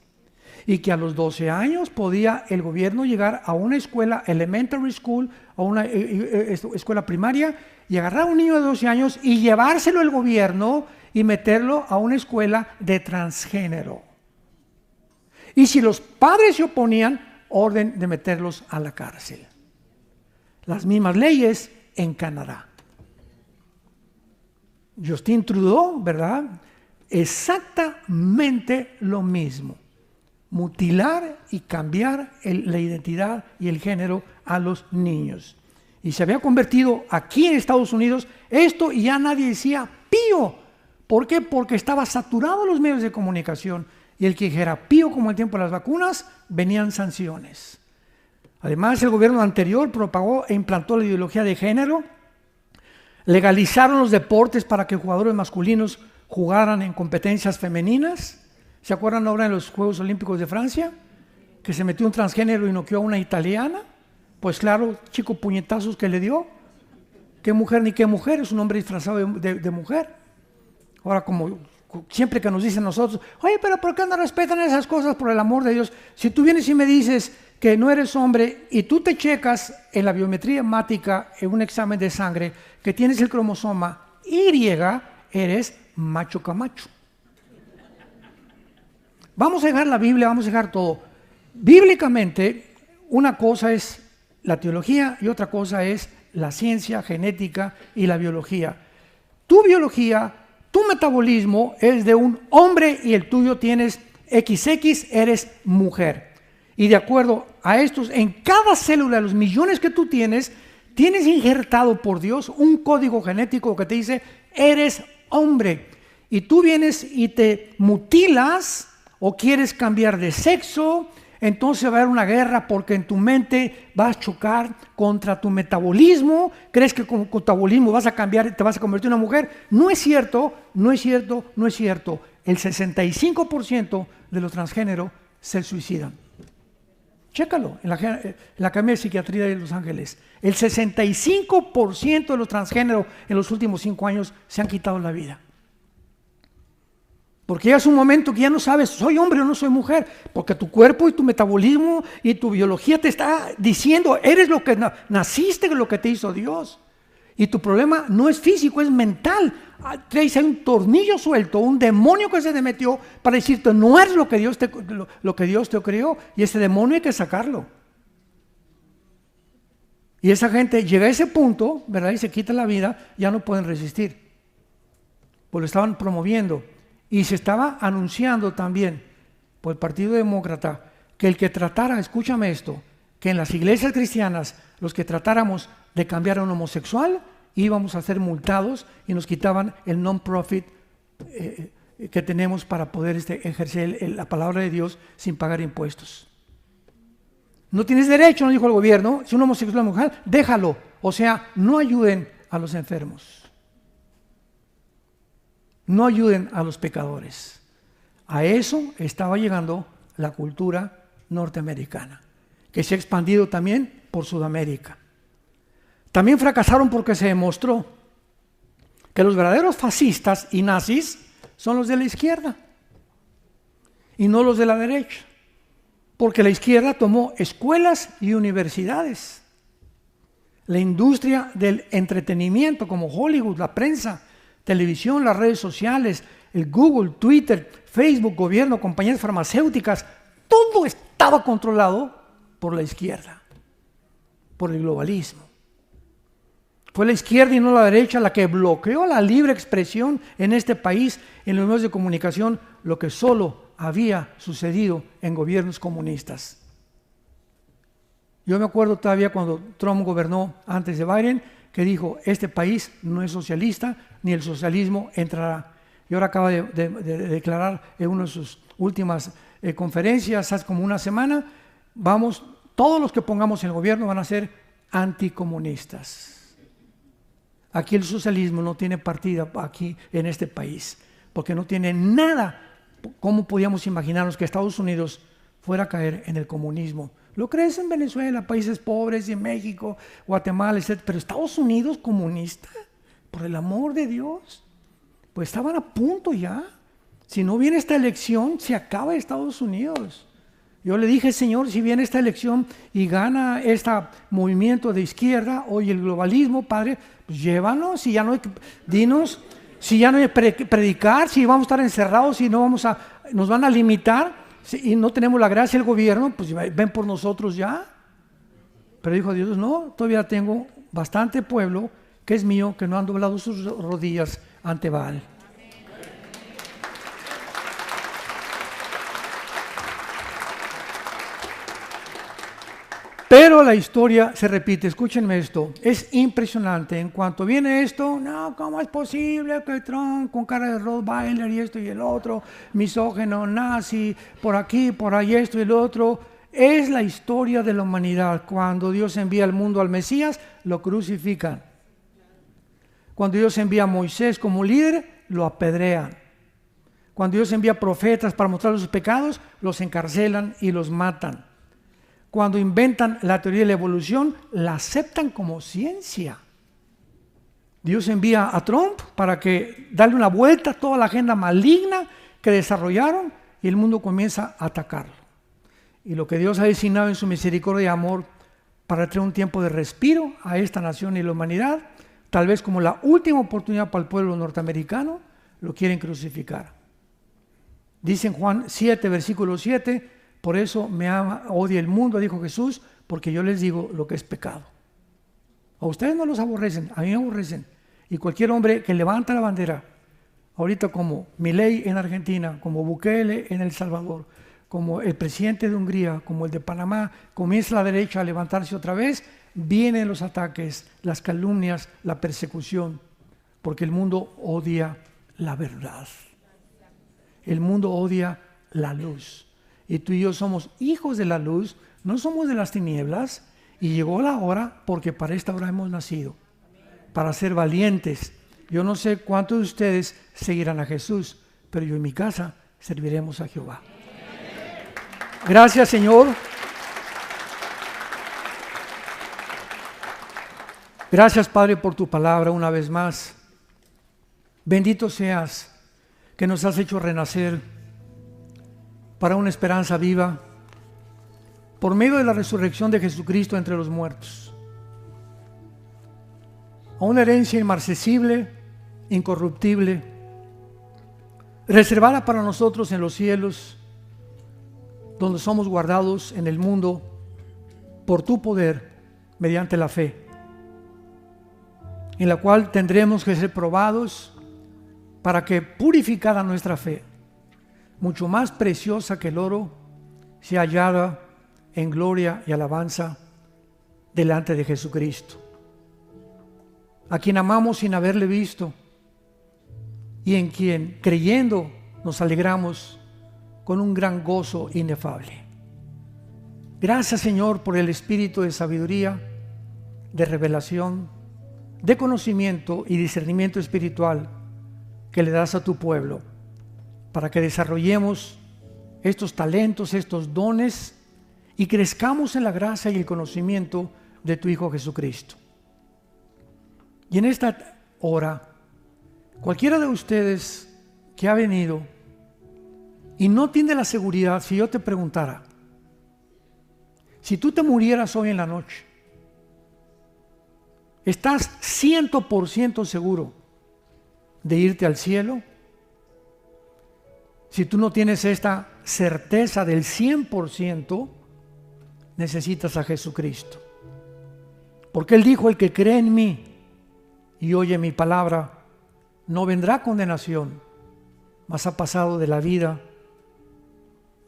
Y que a los 12 años podía el gobierno llegar a una escuela elementary school, a una escuela primaria, y agarrar a un niño de 12 años y llevárselo al gobierno y meterlo a una escuela de transgénero. Y si los padres se oponían, orden de meterlos a la cárcel. Las mismas leyes en Canadá. Justin Trudeau, ¿verdad? Exactamente lo mismo. Mutilar y cambiar la identidad y el género a los niños. Y se había convertido aquí en Estados Unidos esto, y ya nadie decía pío. ¿Por qué? Porque estaba saturado los medios de comunicación, y el que dijera pío como el tiempo de las vacunas, venían sanciones. Además, el gobierno anterior propagó e implantó la ideología de género, legalizaron los deportes para que jugadores masculinos jugaran en competencias femeninas. ¿Se acuerdan ahora en los Juegos Olímpicos de Francia? Que se metió un transgénero y noqueó a una italiana. Pues claro, chico, puñetazos que le dio. ¿Qué mujer ni qué mujer? Es un hombre disfrazado de mujer. Ahora, como siempre que nos dicen nosotros, oye, pero ¿por qué no respetan esas cosas, por el amor de Dios? Si tú vienes y me dices que no eres hombre y tú te checas en la biometría hemática, en un examen de sangre, que tienes el cromosoma Y, eres macho camacho. Vamos a dejar la Biblia, vamos a dejar todo. Bíblicamente, una cosa es la teología y otra cosa es la ciencia genética y la biología. Tu biología, tu metabolismo es de un hombre y el tuyo tienes XX, eres mujer. Y de acuerdo a estos, en cada célula de los millones que tú tienes injertado por Dios un código genético que te dice, eres hombre. Y tú vienes y te mutilas o quieres cambiar de sexo, entonces va a haber una guerra porque en tu mente vas a chocar contra tu metabolismo. Crees que con tu metabolismo vas a cambiar y te vas a convertir en una mujer. No es cierto, no es cierto, no es cierto. El 65% de los transgéneros se suicidan. Chécalo en la Academia de Psiquiatría de Los Ángeles. El 65% de los transgéneros en los últimos 5 años se han quitado la vida. Porque es un momento que ya no sabes, soy hombre o no soy mujer, porque tu cuerpo y tu metabolismo y tu biología te está diciendo, eres lo que naciste, lo que te hizo Dios. Y tu problema no es físico, es mental. Traes un tornillo suelto, un demonio que se te metió para decirte, no eres lo que Dios te creó, y ese demonio hay que sacarlo. Y esa gente llega a ese punto, ¿verdad? Y se quita la vida, ya no pueden resistir. Pues lo estaban promoviendo. Y se estaba anunciando también por el Partido Demócrata que el que tratara, escúchame esto, que en las iglesias cristianas los que tratáramos de cambiar a un homosexual íbamos a ser multados y nos quitaban el non-profit que tenemos para poder ejercer la palabra de Dios sin pagar impuestos. No tienes derecho, no dijo el gobierno, si un homosexual es mujer, déjalo. O sea, no ayuden a los enfermos. No ayuden a los pecadores. A eso estaba llegando la cultura norteamericana, que se ha expandido también por Sudamérica. También fracasaron porque se demostró que los verdaderos fascistas y nazis son los de la izquierda y no los de la derecha, porque la izquierda tomó escuelas y universidades, la industria del entretenimiento como Hollywood, la prensa, televisión, las redes sociales, el Google, Twitter, Facebook, gobierno, compañías farmacéuticas, todo estaba controlado por la izquierda, por el globalismo. Fue la izquierda y no la derecha la que bloqueó la libre expresión en este país, en los medios de comunicación, lo que solo había sucedido en gobiernos comunistas. Yo me acuerdo todavía cuando Trump gobernó antes de Biden, que dijo, este país no es socialista, ni el socialismo entrará. Y ahora acaba de declarar en una de sus últimas conferencias, hace como una semana, todos los que pongamos en el gobierno van a ser anticomunistas. Aquí el socialismo no tiene partida aquí en este país, porque no tiene nada. ¿Cómo podíamos imaginarnos que Estados Unidos fuera a caer en el comunismo? Lo crees en Venezuela, países pobres, y en México, Guatemala, etc. Pero Estados Unidos comunista, por el amor de Dios, pues estaban a punto ya. Si no viene esta elección, se acaba Estados Unidos. Yo le dije, Señor, si viene esta elección y gana este movimiento de izquierda, oye, el globalismo, Padre, pues llévanos, si ya no hay, dinos, si ya no hay predicar, si vamos a estar encerrados, si no nos van a limitar, y no tenemos la gracia del gobierno, pues ven por nosotros ya. Pero dijo Dios, no, todavía tengo bastante pueblo que es mío, que no han doblado sus rodillas ante Baal. Pero la historia se repite, escúchenme esto, es impresionante. En cuanto viene esto, no, ¿cómo es posible que Trump con cara de Rottweiler y esto y el otro, misógino, nazi, por aquí, por ahí esto y el otro? Es la historia de la humanidad. Cuando Dios envía al mundo al Mesías, lo crucifican. Cuando Dios envía a Moisés como líder, lo apedrean. Cuando Dios envía profetas para mostrar sus pecados, los encarcelan y los matan. Cuando inventan la teoría de la evolución, la aceptan como ciencia. Dios envía a Trump para que darle una vuelta a toda la agenda maligna que desarrollaron y el mundo comienza a atacarlo. Y lo que Dios ha designado en su misericordia y amor para traer un tiempo de respiro a esta nación y la humanidad, tal vez como la última oportunidad para el pueblo norteamericano, lo quieren crucificar. Dice en Juan 7, versículo 7, por eso me odia el mundo, dijo Jesús, porque yo les digo lo que es pecado. A ustedes no los aborrecen, a mí me aborrecen. Y cualquier hombre que levanta la bandera, ahorita como Milei en Argentina, como Bukele en El Salvador, como el presidente de Hungría, como el de Panamá, comienza la derecha a levantarse otra vez, vienen los ataques, las calumnias, la persecución, porque el mundo odia la verdad. El mundo odia la luz. Y tú y yo somos hijos de la luz, no somos de las tinieblas, y llegó la hora, porque para esta hora hemos nacido, para ser valientes. Yo no sé cuántos de ustedes seguirán a Jesús, pero yo en mi casa serviremos a Jehová. Gracias, Señor. Gracias, Padre, por tu palabra una vez más. Bendito seas que nos has hecho renacer para una esperanza viva por medio de la resurrección de Jesucristo entre los muertos, a una herencia inmarcesible, incorruptible, reservada para nosotros en los cielos, donde somos guardados en el mundo por tu poder mediante la fe, en la cual tendremos que ser probados para que, purificada nuestra fe, mucho más preciosa que el oro, sea hallada en gloria y alabanza delante de Jesucristo, a quien amamos sin haberle visto y en quien, creyendo, nos alegramos con un gran gozo inefable. Gracias, Señor, por el espíritu de sabiduría, de revelación, de conocimiento y discernimiento espiritual que le das a tu pueblo, para que desarrollemos estos talentos, estos dones y crezcamos en la gracia y el conocimiento de tu Hijo Jesucristo. Y en esta hora, cualquiera de ustedes que ha venido y no tiene la seguridad, si yo te preguntara, si tú te murieras hoy en la noche, ¿estás 100% seguro de irte al cielo? Si tú no tienes esta certeza del 100%, necesitas a Jesucristo. Porque Él dijo, el que cree en mí y oye mi palabra, no vendrá a condenación, mas ha pasado de la vida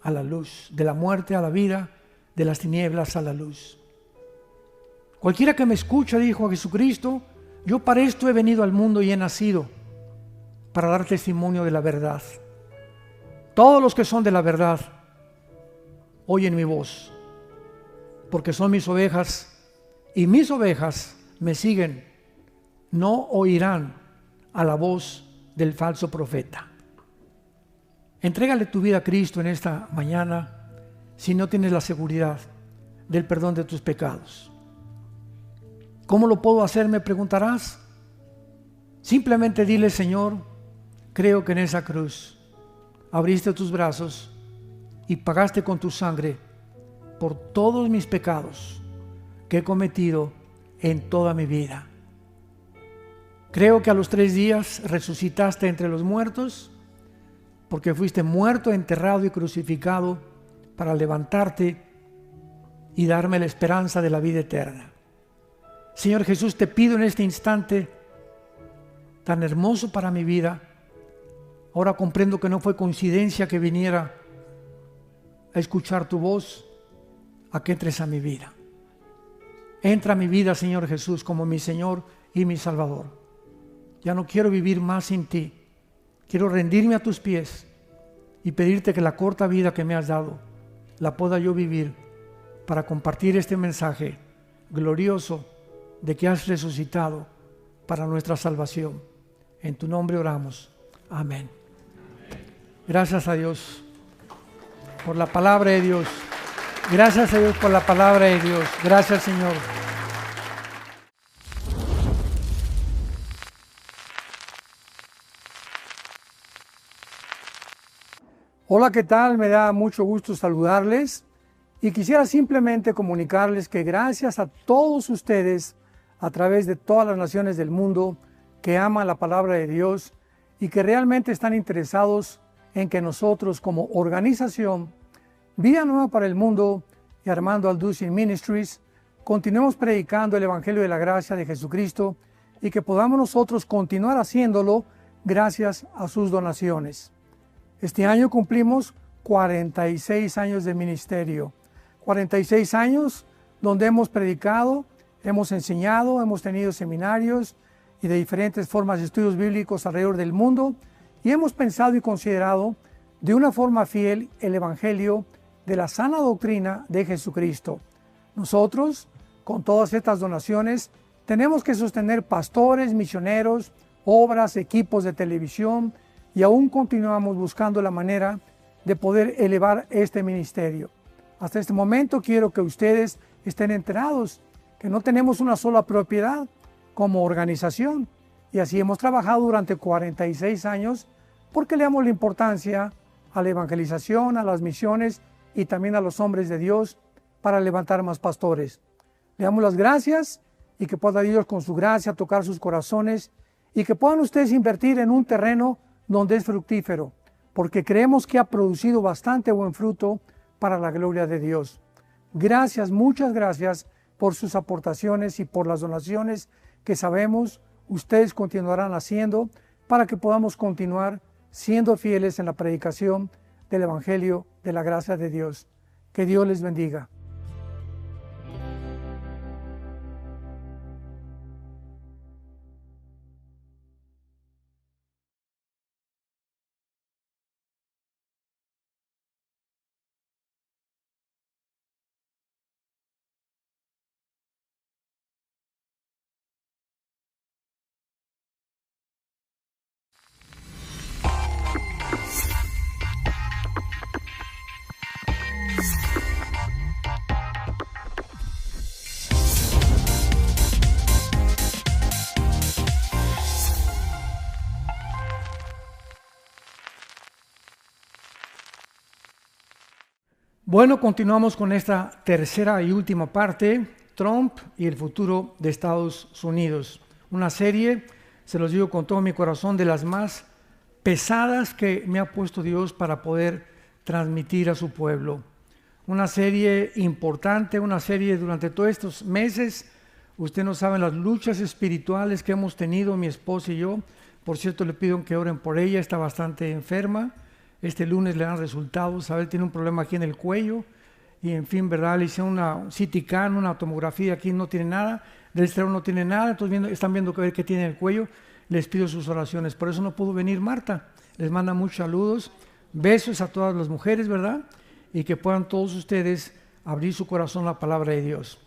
a la luz, de la muerte a la vida, de las tinieblas a la luz. Cualquiera que me escucha, dijo a Jesucristo, yo para esto he venido al mundo y he nacido, para dar testimonio de la verdad. Todos los que son de la verdad oyen mi voz, porque son mis ovejas, y mis ovejas me siguen, no oirán a la voz del falso profeta. Entrégale tu vida a Cristo en esta mañana si no tienes la seguridad del perdón de tus pecados. ¿Cómo lo puedo hacer?, me preguntarás. Simplemente dile, Señor, creo que en esa cruz abriste tus brazos y pagaste con tu sangre por todos mis pecados que he cometido en toda mi vida. Creo que a los 3 días resucitaste entre los muertos, porque fuiste muerto, enterrado y crucificado para levantarte y darme la esperanza de la vida eterna. Señor Jesús, te pido en este instante tan hermoso para mi vida, ahora comprendo que no fue coincidencia que viniera a escuchar tu voz, a que entres a mi vida. Entra a mi vida, Señor Jesús, como mi Señor y mi Salvador. Ya no quiero vivir más sin ti. Quiero rendirme a tus pies y pedirte que la corta vida que me has dado la pueda yo vivir para compartir este mensaje glorioso de que has resucitado para nuestra salvación. En tu nombre oramos. Amén. Gracias a Dios por la palabra de Dios. Gracias a Dios por la palabra de Dios. Gracias, Señor. Hola, ¿qué tal? Me da mucho gusto saludarles y quisiera simplemente comunicarles que gracias a todos ustedes a través de todas las naciones del mundo que aman la palabra de Dios y que realmente están interesados en que nosotros como organización Vida Nueva para el Mundo y Armando Alducin Ministries continuemos predicando el Evangelio de la Gracia de Jesucristo y que podamos nosotros continuar haciéndolo gracias a sus donaciones. Este año cumplimos 46 años de ministerio, 46 años donde hemos predicado, hemos enseñado, hemos tenido seminarios y de diferentes formas de estudios bíblicos alrededor del mundo y hemos pensado y considerado de una forma fiel el Evangelio de la sana doctrina de Jesucristo. Nosotros, con todas estas donaciones, tenemos que sostener pastores, misioneros, obras, equipos de televisión y aún continuamos buscando la manera de poder elevar este ministerio. Hasta este momento quiero que ustedes estén enterados que no tenemos una sola propiedad como organización y así hemos trabajado durante 46 años porque le damos la importancia a la evangelización, a las misiones y también a los hombres de Dios para levantar más pastores. Le damos las gracias y que pueda Dios con su gracia tocar sus corazones y que puedan ustedes invertir en un terreno donde es fructífero, porque creemos que ha producido bastante buen fruto para la gloria de Dios. Gracias, muchas gracias por sus aportaciones y por las donaciones que sabemos ustedes continuarán haciendo para que podamos continuar siendo fieles en la predicación del Evangelio de la gracia de Dios. Que Dios les bendiga. Bueno, continuamos con esta tercera y última parte, Trump y el futuro de Estados Unidos. Una serie, se los digo con todo mi corazón, de las más pesadas que me ha puesto Dios para poder transmitir a su pueblo. Una serie importante, una serie durante todos estos meses. Usted no sabe las luchas espirituales que hemos tenido mi esposa y yo. Por cierto, le pido que oren por ella, está bastante enferma. Este lunes le dan resultados, ¿sabe? Tiene un problema aquí en el cuello y en fin, ¿verdad? Le hicieron una CT scan, una tomografía, aquí no tiene nada, del exterior no tiene nada, entonces están viendo qué tiene en el cuello. Les pido sus oraciones, por eso no pudo venir Marta. Les manda muchos saludos, besos a todas las mujeres, ¿verdad? Y que puedan todos ustedes abrir su corazón a la palabra de Dios.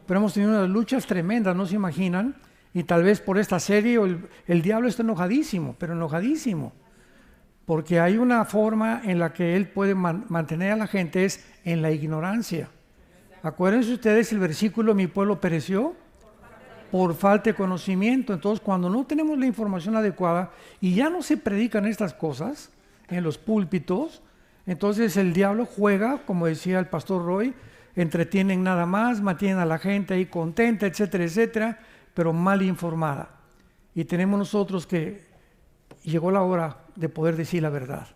Pero hemos tenido unas luchas tremendas, no se imaginan, y tal vez por esta serie el diablo está enojadísimo, pero enojadísimo. Porque hay una forma en la que él puede mantener a la gente es en la ignorancia. Acuérdense ustedes el versículo, mi pueblo pereció por falta de conocimiento. Entonces, cuando no tenemos la información adecuada y ya no se predican estas cosas en los púlpitos, entonces el diablo juega, como decía el pastor Roy, entretienen nada más, mantienen a la gente ahí contenta, etcétera, etcétera, pero mal informada. Y tenemos nosotros que llegó la hora de poder decir la verdad.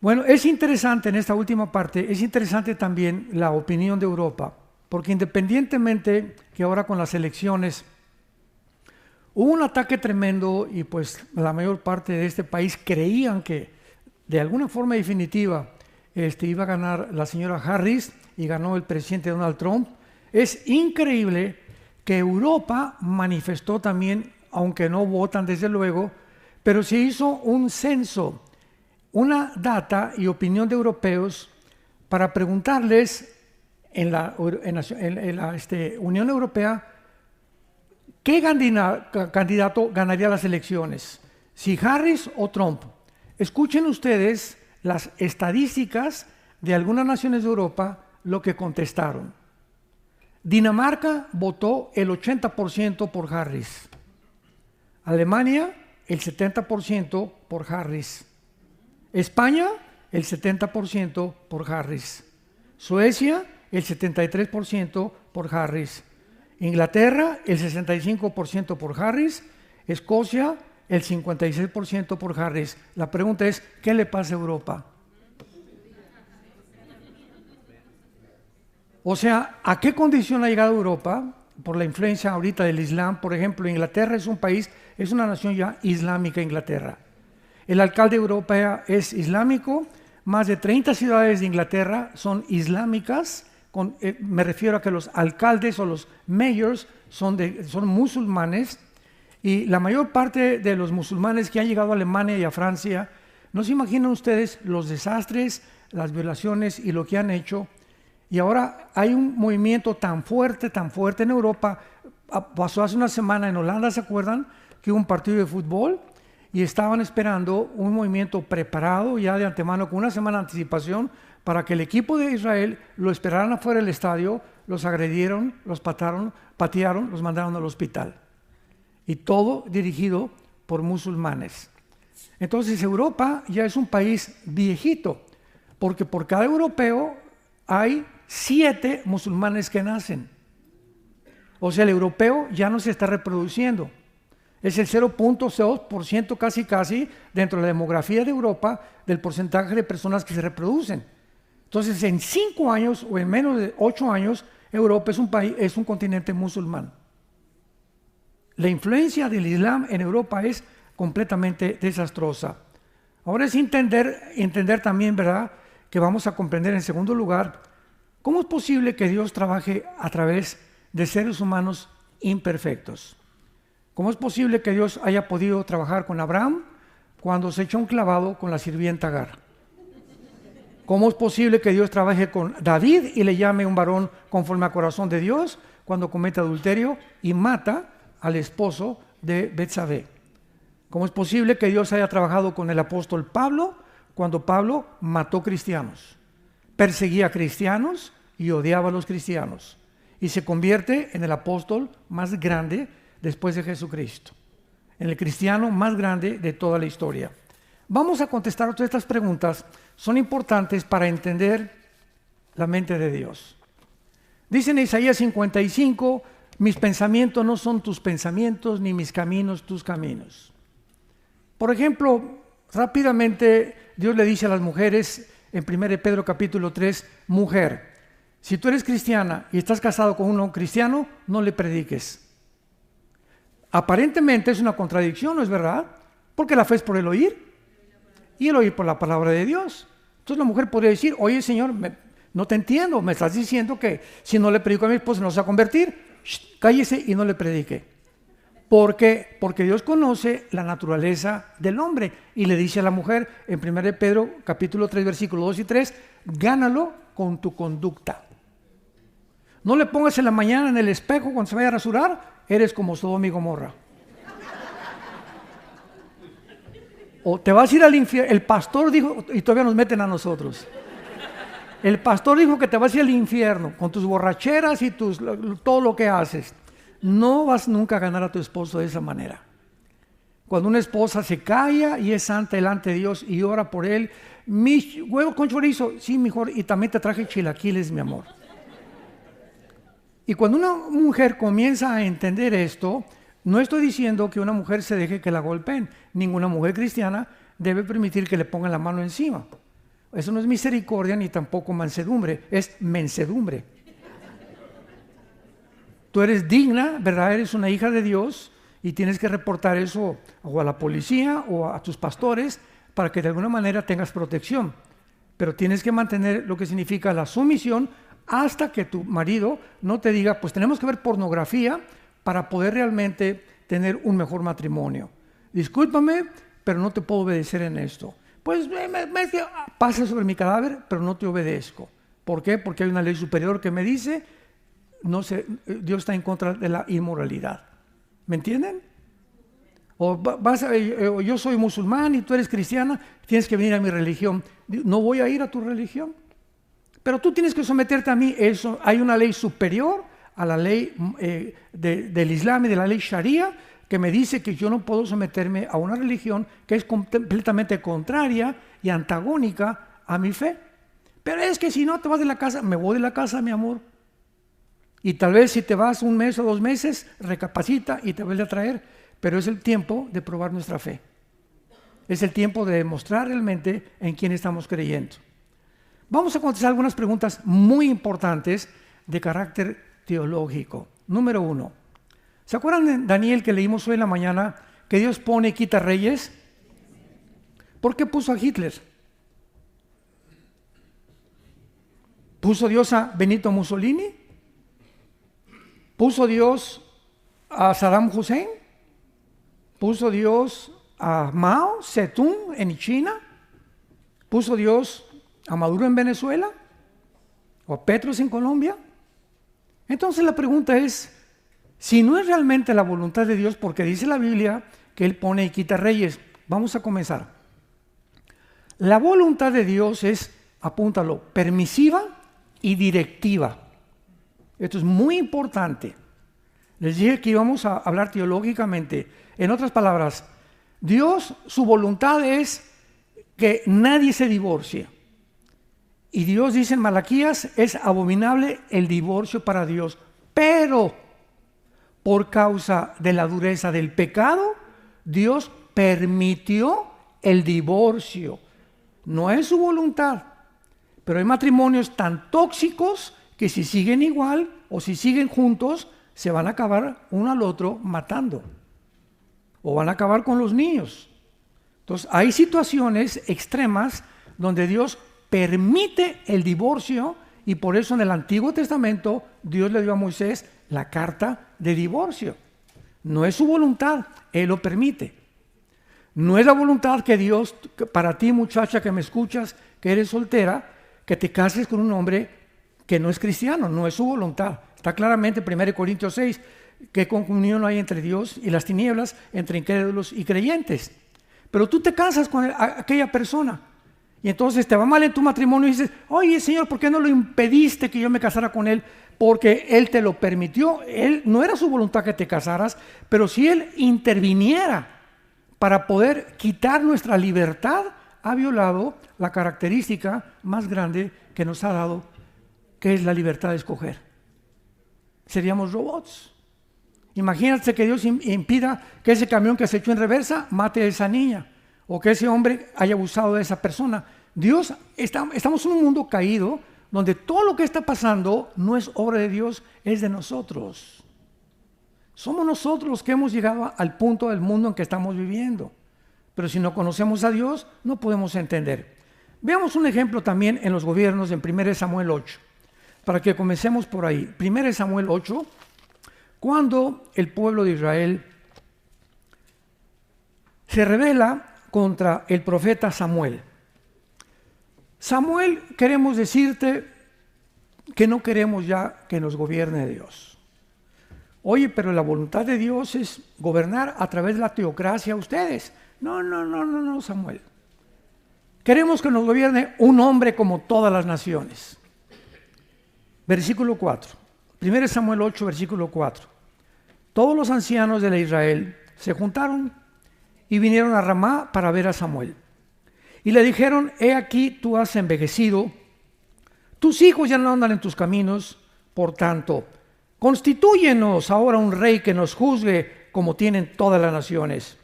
Bueno, es interesante en esta última parte, es interesante también la opinión de Europa, porque independientemente que ahora con las elecciones hubo un ataque tremendo y pues la mayor parte de este país creían que de alguna forma definitiva iba a ganar la señora Harris y ganó el presidente Donald Trump. Es increíble que Europa manifestó también, aunque no votan desde luego, pero se hizo un censo, una data y opinión de europeos para preguntarles en la Unión Europea qué candidato ganaría las elecciones, si Harris o Trump. Escuchen ustedes las estadísticas de algunas naciones de Europa, lo que contestaron. Dinamarca votó el 80% por Harris. Alemania, el 70% por Harris. España, el 70% por Harris. Suecia, el 73% por Harris. Inglaterra, el 65% por Harris. Escocia, el 56% por Harris. La pregunta es, ¿qué le pasa a Europa? O sea, ¿a qué condición ha llegado Europa por la influencia ahorita del Islam? Por ejemplo, Inglaterra es un país, es una nación ya islámica, Inglaterra. El alcalde europeo es islámico, más de 30 ciudades de Inglaterra son islámicas, me refiero a que los alcaldes o los mayors son musulmanes, y la mayor parte de los musulmanes que han llegado a Alemania y a Francia, no se imaginan ustedes los desastres, las violaciones y lo que han hecho. Y ahora hay un movimiento tan fuerte en Europa. Pasó hace una semana en Holanda, ¿se acuerdan? Que hubo un partido de fútbol y estaban esperando un movimiento preparado ya de antemano con una semana de anticipación para que el equipo de Israel lo esperaran afuera del estadio, los agredieron, los patearon, los mandaron al hospital. Y todo dirigido por musulmanes. Entonces Europa ya es un país viejito, porque por cada europeo hay 7 musulmanes que nacen. O sea, el europeo ya no se está reproduciendo. Es el 0.2% casi dentro de la demografía de Europa del porcentaje de personas que se reproducen. Entonces, en 5 años o en menos de 8 años, Europa es un continente musulmán. La influencia del Islam en Europa es completamente desastrosa. Ahora es entender también, ¿verdad?, que vamos a comprender en segundo lugar, ¿cómo es posible que Dios trabaje a través de seres humanos imperfectos? ¿Cómo es posible que Dios haya podido trabajar con Abraham cuando se echó un clavado con la sirvienta Agar? ¿Cómo es posible que Dios trabaje con David y le llame un varón conforme al corazón de Dios cuando comete adulterio y mata al esposo de Betsabé? ¿Cómo es posible que Dios haya trabajado con el apóstol Pablo cuando Pablo mató cristianos, perseguía a cristianos y odiaba a los cristianos y se convierte en el apóstol más grande después de Jesucristo, en el cristiano más grande de toda la historia? Vamos a contestar todas estas preguntas, son importantes para entender la mente de Dios. Dice en Isaías 55, mis pensamientos no son tus pensamientos, ni mis caminos tus caminos. Por ejemplo, rápidamente Dios le dice a las mujeres en 1 Pedro capítulo 3, mujer, si tú eres cristiana y estás casado con un no cristiano, no le prediques. Aparentemente es una contradicción, ¿no es verdad? Porque la fe es por el oír y el oír por la palabra de Dios. Entonces la mujer podría decir, oye Señor, no te entiendo, me estás diciendo que si no le predico a mi esposa no se va a convertir. Cállese y no le predique. ¿Por qué? Porque Dios conoce la naturaleza del hombre y le dice a la mujer en 1 Pedro capítulo 3 versículos 2 y 3, gánalo con tu conducta. No le pongas en la mañana en el espejo cuando se vaya a rasurar, eres como Sodoma y Gomorra. O te vas a ir al infierno. El pastor dijo, y todavía nos meten a nosotros. El pastor dijo que te vas a ir al infierno con tus borracheras y todo lo que haces. No vas nunca a ganar a tu esposo de esa manera. Cuando una esposa se calla y es santa delante de Dios y ora por él mis huevos con chorizo, sí, mejor, y también te traje chilaquiles, mi amor. Y cuando una mujer comienza a entender esto, no estoy diciendo que una mujer se deje que la golpeen. Ninguna mujer cristiana debe permitir que le pongan la mano encima. Eso no es misericordia ni tampoco mansedumbre, es mensedumbre. Tú eres digna, ¿verdad? Eres una hija de Dios y tienes que reportar eso o a la policía o a tus pastores para que de alguna manera tengas protección. Pero tienes que mantener lo que significa la sumisión hasta que tu marido no te diga, pues tenemos que ver pornografía para poder realmente tener un mejor matrimonio. Discúlpame, pero no te puedo obedecer en esto. Pues pasa sobre mi cadáver, pero no te obedezco. ¿Por qué? Porque hay una ley superior que me dice, Dios está en contra de la inmoralidad. ¿Me entienden? O yo soy musulmán y tú eres cristiana, tienes que venir a mi religión. No voy a ir a tu religión. Pero tú tienes que someterte a mí. Eso, hay una ley superior a la ley del Islam y de la ley Sharia que me dice que yo no puedo someterme a una religión que es completamente contraria y antagónica a mi fe. Pero es que si no te vas de la casa, me voy de la casa, mi amor. Y tal vez si te vas un mes o 2 meses, recapacita y te vuelve a traer. Pero es el tiempo de probar nuestra fe. Es el tiempo de demostrar realmente en quién estamos creyendo. Vamos a contestar algunas preguntas muy importantes de carácter teológico. Número 1. ¿Se acuerdan de Daniel que leímos hoy en la mañana que Dios pone y quita reyes? ¿Por qué puso a Hitler? ¿Puso Dios a Benito Mussolini? ¿Puso Dios a Saddam Hussein? ¿Puso Dios a Mao Zedong en China? ¿Puso Dios a Maduro en Venezuela? ¿O a Petros en Colombia? Entonces la pregunta es, si no es realmente la voluntad de Dios, porque dice la Biblia que Él pone y quita reyes. Vamos a comenzar. La voluntad de Dios es, apúntalo, permisiva y directiva. Esto es muy importante. Les dije que íbamos a hablar teológicamente. En otras palabras, Dios, su voluntad es que nadie se divorcie. Y Dios dice en Malaquías, es abominable el divorcio para Dios. Pero por causa de la dureza del pecado, Dios permitió el divorcio. No es su voluntad. Pero hay matrimonios tan tóxicos que si siguen igual o si siguen juntos, se van a acabar uno al otro matando. O van a acabar con los niños. Entonces, hay situaciones extremas donde Dios permite el divorcio y por eso en el Antiguo Testamento Dios le dio a Moisés la carta de divorcio. No es su voluntad, Él lo permite. No es la voluntad que Dios, para ti muchacha que me escuchas, que eres soltera, que te cases con un hombre que no es cristiano, no es su voluntad. Está claramente en 1 Corintios 6, que comunión hay entre Dios y las tinieblas, entre incrédulos y creyentes. Pero tú te casas con aquella persona y entonces te va mal en tu matrimonio y dices, oye Señor, ¿por qué no lo impediste que yo me casara con él? Porque Él te lo permitió. Él no era su voluntad que te casaras, pero si Él interviniera para poder quitar nuestra libertad, ha violado la característica más grande que nos ha dado, que es la libertad de escoger. Seríamos robots. Imagínate que Dios impida que ese camión que se echó en reversa mate a esa niña, o que ese hombre haya abusado de esa persona. Dios, estamos en un mundo caído, donde todo lo que está pasando no es obra de Dios, es de nosotros. Somos nosotros los que hemos llegado al punto del mundo en que estamos viviendo. Pero si no conocemos a Dios, no podemos entender. Veamos un ejemplo también en los gobiernos en 1 Samuel 8, para que comencemos por ahí. 1 Samuel 8, cuando el pueblo de Israel se rebela contra el profeta Samuel. Samuel, queremos decirte que no queremos ya que nos gobierne Dios. Oye, pero la voluntad de Dios es gobernar a través de la teocracia a ustedes. No, Samuel. Queremos que nos gobierne un hombre como todas las naciones. Versículo 4. 1 Samuel 8, versículo 4. Todos los ancianos de Israel se juntaron y vinieron a Ramá para ver a Samuel. Y le dijeron: he aquí, tú has envejecido, tus hijos ya no andan en tus caminos, por tanto, constitúyenos ahora un rey que nos juzgue como tienen todas las naciones.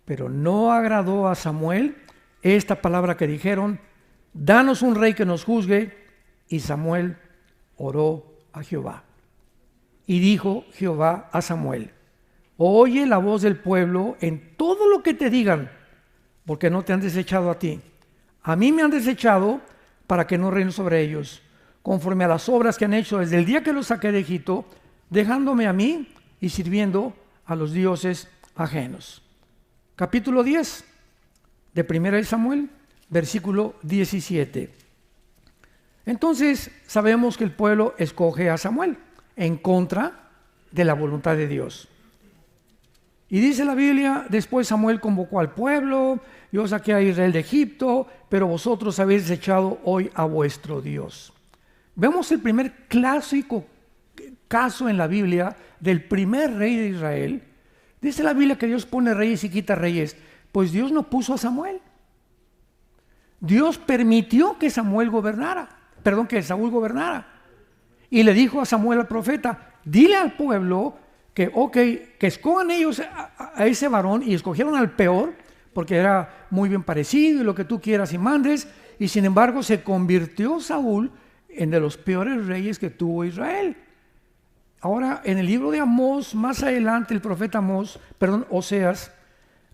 Pero no agradó a Samuel esta palabra que dijeron: danos un rey que nos juzgue. Y Samuel oró a Jehová. Y dijo Jehová a Samuel: oye la voz del pueblo en todo lo que te digan, porque no te han desechado a ti. A mí me han desechado para que no reine sobre ellos, conforme a las obras que han hecho desde el día que los saqué de Egipto, dejándome a mí y sirviendo a los dioses ajenos. Capítulo 10 de 1 Samuel, versículo 17. Entonces sabemos que el pueblo escoge a Samuel en contra de la voluntad de Dios. Y dice la Biblia: después Samuel convocó al pueblo: yo saqué a Israel de Egipto, pero vosotros habéis desechado hoy a vuestro Dios. Vemos el primer clásico caso en la Biblia del primer rey de Israel. Dice la Biblia que Dios pone reyes y quita reyes. Pues Dios no puso a Samuel. Dios permitió que Saúl gobernara. Y le dijo a Samuel, al profeta: dile al pueblo que escojan ellos a ese varón, y escogieron al peor, porque era muy bien parecido y lo que tú quieras y mandes, y sin embargo se convirtió Saúl en de los peores reyes que tuvo Israel. Ahora, en el libro de Amós, más adelante, el profeta Oseas,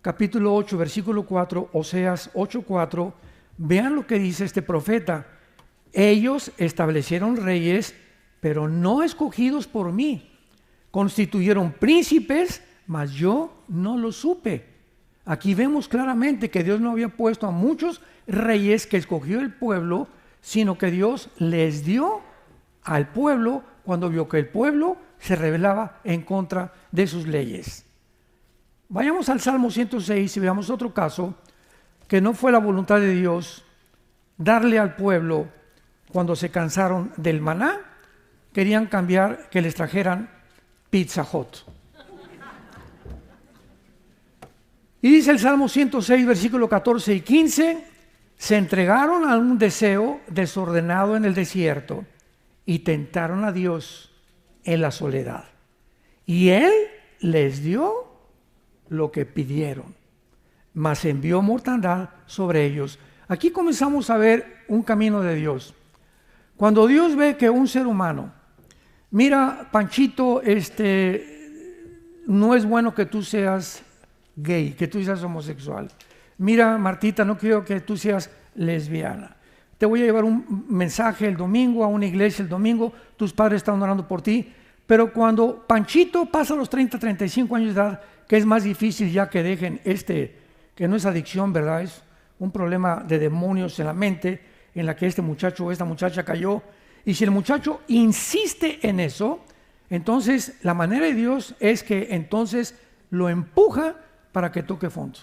capítulo 8, versículo 4, Oseas 8:4, vean lo que dice este profeta: ellos establecieron reyes, pero no escogidos por mí. Constituyeron príncipes, mas yo no lo supe. Aquí vemos claramente que Dios no había puesto a muchos reyes que escogió el pueblo, sino que Dios les dio al pueblo cuando vio que el pueblo se rebelaba en contra de sus leyes. Vayamos al Salmo 106 y veamos otro caso que no fue la voluntad de Dios darle al pueblo cuando se cansaron del maná. Querían cambiar, que les trajeran Pizza Hut. Y dice el Salmo 106, versículo 14 y 15: se entregaron a un deseo desordenado en el desierto y tentaron a Dios en la soledad. Y Él les dio lo que pidieron, mas envió mortandad sobre ellos. Aquí comenzamos a ver un camino de Dios. Cuando Dios ve que un ser humano: mira, Panchito, no es bueno que tú seas gay, que tú seas homosexual. Mira, Martita, no quiero que tú seas lesbiana. Te voy a llevar un mensaje el domingo a una iglesia el domingo, tus padres están orando por ti. Pero cuando Panchito pasa los 30, 35 años de edad, que es más difícil ya que dejen que no es adicción, ¿verdad? Es un problema de demonios en la mente en la que este muchacho o esta muchacha cayó. Y si el muchacho insiste en eso, entonces la manera de Dios es que entonces lo empuja para que toque fondo.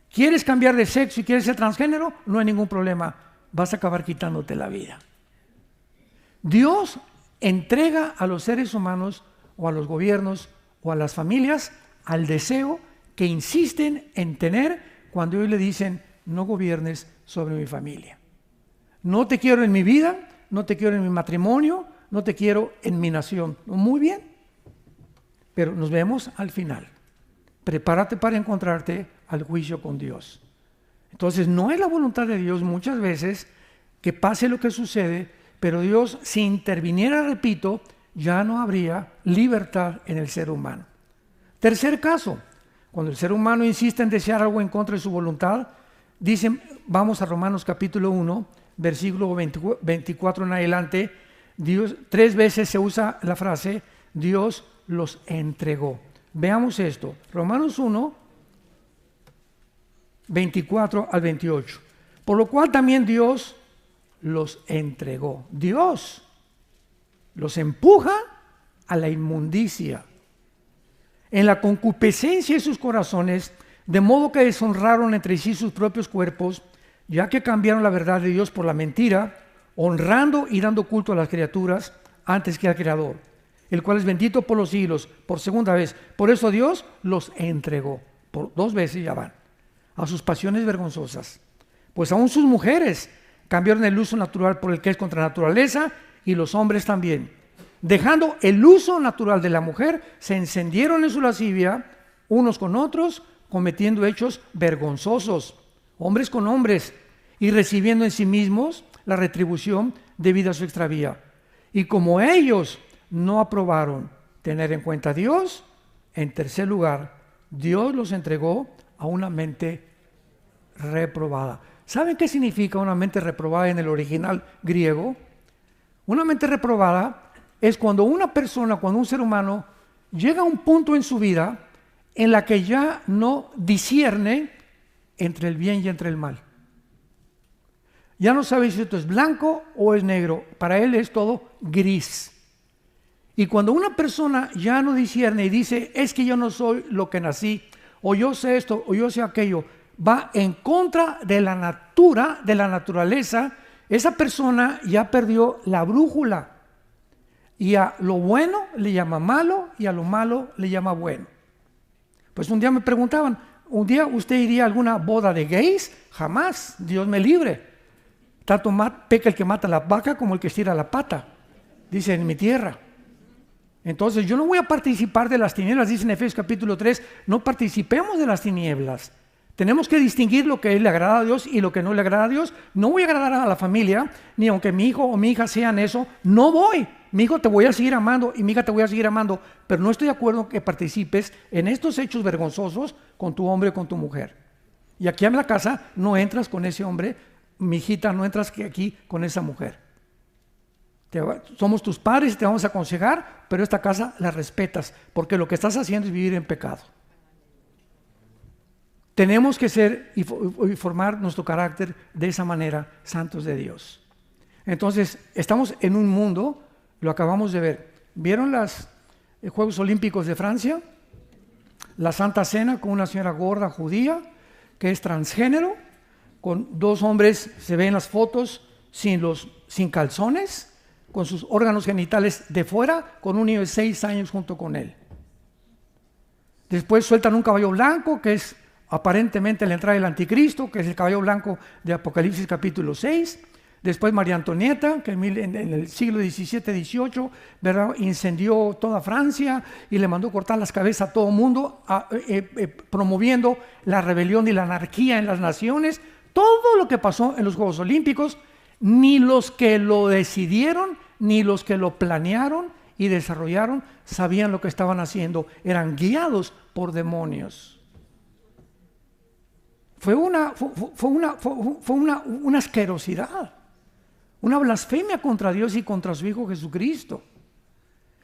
¿Quieres cambiar de sexo y quieres ser transgénero? No hay ningún problema, vas a acabar quitándote la vida. Dios entrega a los seres humanos o a los gobiernos o a las familias al deseo que insisten en tener cuando ellos le dicen: no gobiernes sobre mi familia. No te quiero en mi vida, no te quiero en mi matrimonio, no te quiero en mi nación. Muy bien, pero nos vemos al final. Prepárate para encontrarte al juicio con Dios. Entonces no es la voluntad de Dios muchas veces que pase lo que sucede, pero Dios, si interviniera, repito, ya no habría libertad en el ser humano. Tercer caso: cuando el ser humano insiste en desear algo en contra de su voluntad, dicen, vamos a Romanos capítulo 1, versículo 24 en adelante, Dios, 3 veces se usa la frase: Dios los entregó. Veamos esto, Romanos 1, 24 al 28. Por lo cual también Dios los entregó. Dios los empuja a la inmundicia, en la concupiscencia de sus corazones, de modo que deshonraron entre sí sus propios cuerpos, ya que cambiaron la verdad de Dios por la mentira, honrando y dando culto a las criaturas antes que al Creador, el cual es bendito por los siglos. Por segunda vez, por eso Dios los entregó. Por 2 veces ya van. a sus pasiones vergonzosas. Pues aún sus mujeres cambiaron el uso natural por el que es contra naturaleza, y los hombres también. Dejando el uso natural de la mujer, se encendieron en su lascivia unos con otros, cometiendo hechos vergonzosos, hombres con hombres, y recibiendo en sí mismos la retribución debida a su extravía. Y como ellos no aprobaron tener en cuenta a Dios, en tercer lugar, Dios los entregó a una mente reprobada. ¿Saben qué significa una mente reprobada en el original griego? Una mente reprobada es cuando una persona, cuando un ser humano llega a un punto en su vida en la que ya no discierne entre el bien y entre el mal. Ya no sabe si esto es blanco o es negro, para él es todo gris. Y cuando una persona ya no discierne y dice, es que yo no soy lo que nací, o yo sé esto, o yo sé aquello, va en contra de la naturaleza, esa persona ya perdió la brújula. Y a lo bueno le llama malo y a lo malo le llama bueno. Pues un día me preguntaban, ¿un día usted iría a alguna boda de gays? Jamás, Dios me libre. Tanto peca el que mata la vaca como el que estira la pata, dice en mi tierra. Entonces yo no voy a participar de las tinieblas, dice en Efesios capítulo 3, no participemos de las tinieblas. Tenemos que distinguir lo que le agrada a Dios y lo que no le agrada a Dios. No voy a agradar a la familia, ni aunque mi hijo o mi hija sean eso, no voy. Mi hijo te voy a seguir amando y mi hija te voy a seguir amando, pero no estoy de acuerdo que participes en estos hechos vergonzosos con tu hombre o con tu mujer. Y aquí en la casa no entras con ese hombre, mi hijita, no entras aquí con esa mujer. Somos tus padres y te vamos a aconsejar, pero esta casa la respetas, porque lo que estás haciendo es vivir en pecado. Tenemos que ser y formar nuestro carácter de esa manera, santos de Dios. Entonces, estamos en un mundo, lo acabamos de ver. ¿Vieron los Juegos Olímpicos de Francia? La Santa Cena con una señora gorda judía que es transgénero, con dos hombres, se ven las fotos, sin calzones, con sus órganos genitales de fuera, con un niño de 6 años junto con él. Después sueltan un caballo blanco, que es aparentemente la entrada del anticristo, que es el caballo blanco de Apocalipsis capítulo 6. Después María Antonieta, que en el siglo XVII-XVIII, ¿verdad?, incendió toda Francia y le mandó cortar las cabezas a todo el mundo, promoviendo la rebelión y la anarquía en las naciones. Todo lo que pasó en los Juegos Olímpicos, ni los que lo decidieron, ni los que lo planearon y desarrollaron, sabían lo que estaban haciendo. Eran guiados por demonios. Fue una asquerosidad, una blasfemia contra Dios y contra su Hijo Jesucristo.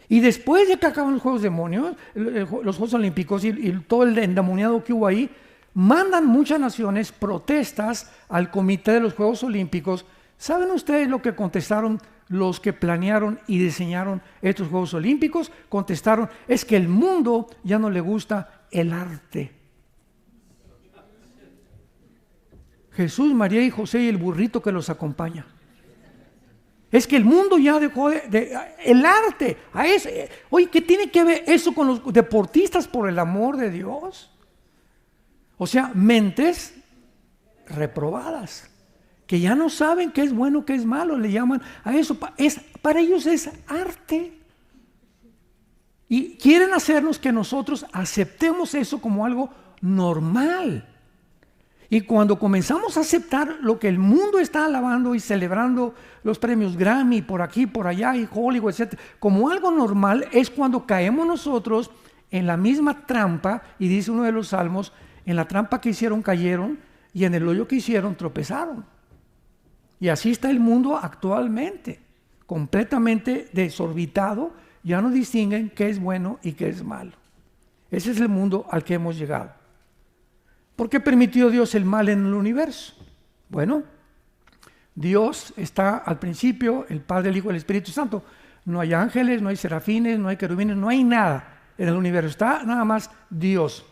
Y después de que acaban los Juegos los Juegos Olímpicos y todo el endemoniado que hubo ahí, mandan muchas naciones protestas al comité de los Juegos Olímpicos. ¿Saben ustedes lo que contestaron los que planearon y diseñaron estos Juegos Olímpicos? Contestaron, es que el mundo ya no le gusta el arte. Jesús, María y José y el burrito que los acompaña. Es que el mundo ya dejó el arte. Oye, ¿qué tiene que ver eso con los deportistas, por el amor de Dios? O sea, mentes reprobadas, que ya no saben qué es bueno, qué es malo, le llaman a eso. Para ellos es arte. Y quieren hacernos que nosotros aceptemos eso como algo normal. Y cuando comenzamos a aceptar lo que el mundo está alabando y celebrando, los premios Grammy por aquí, por allá, y Hollywood, etc., como algo normal, es cuando caemos nosotros en la misma trampa, y dice uno de los salmos, en la trampa que hicieron cayeron, y en el hoyo que hicieron tropezaron. Y así está el mundo actualmente, completamente desorbitado, ya no distinguen qué es bueno y qué es malo. Ese es el mundo al que hemos llegado. ¿Por qué permitió Dios el mal en el universo? Bueno, Dios está al principio, el Padre, el Hijo y el Espíritu Santo. No hay ángeles, no hay serafines, no hay querubines, no hay nada en el universo. Está nada más Dios.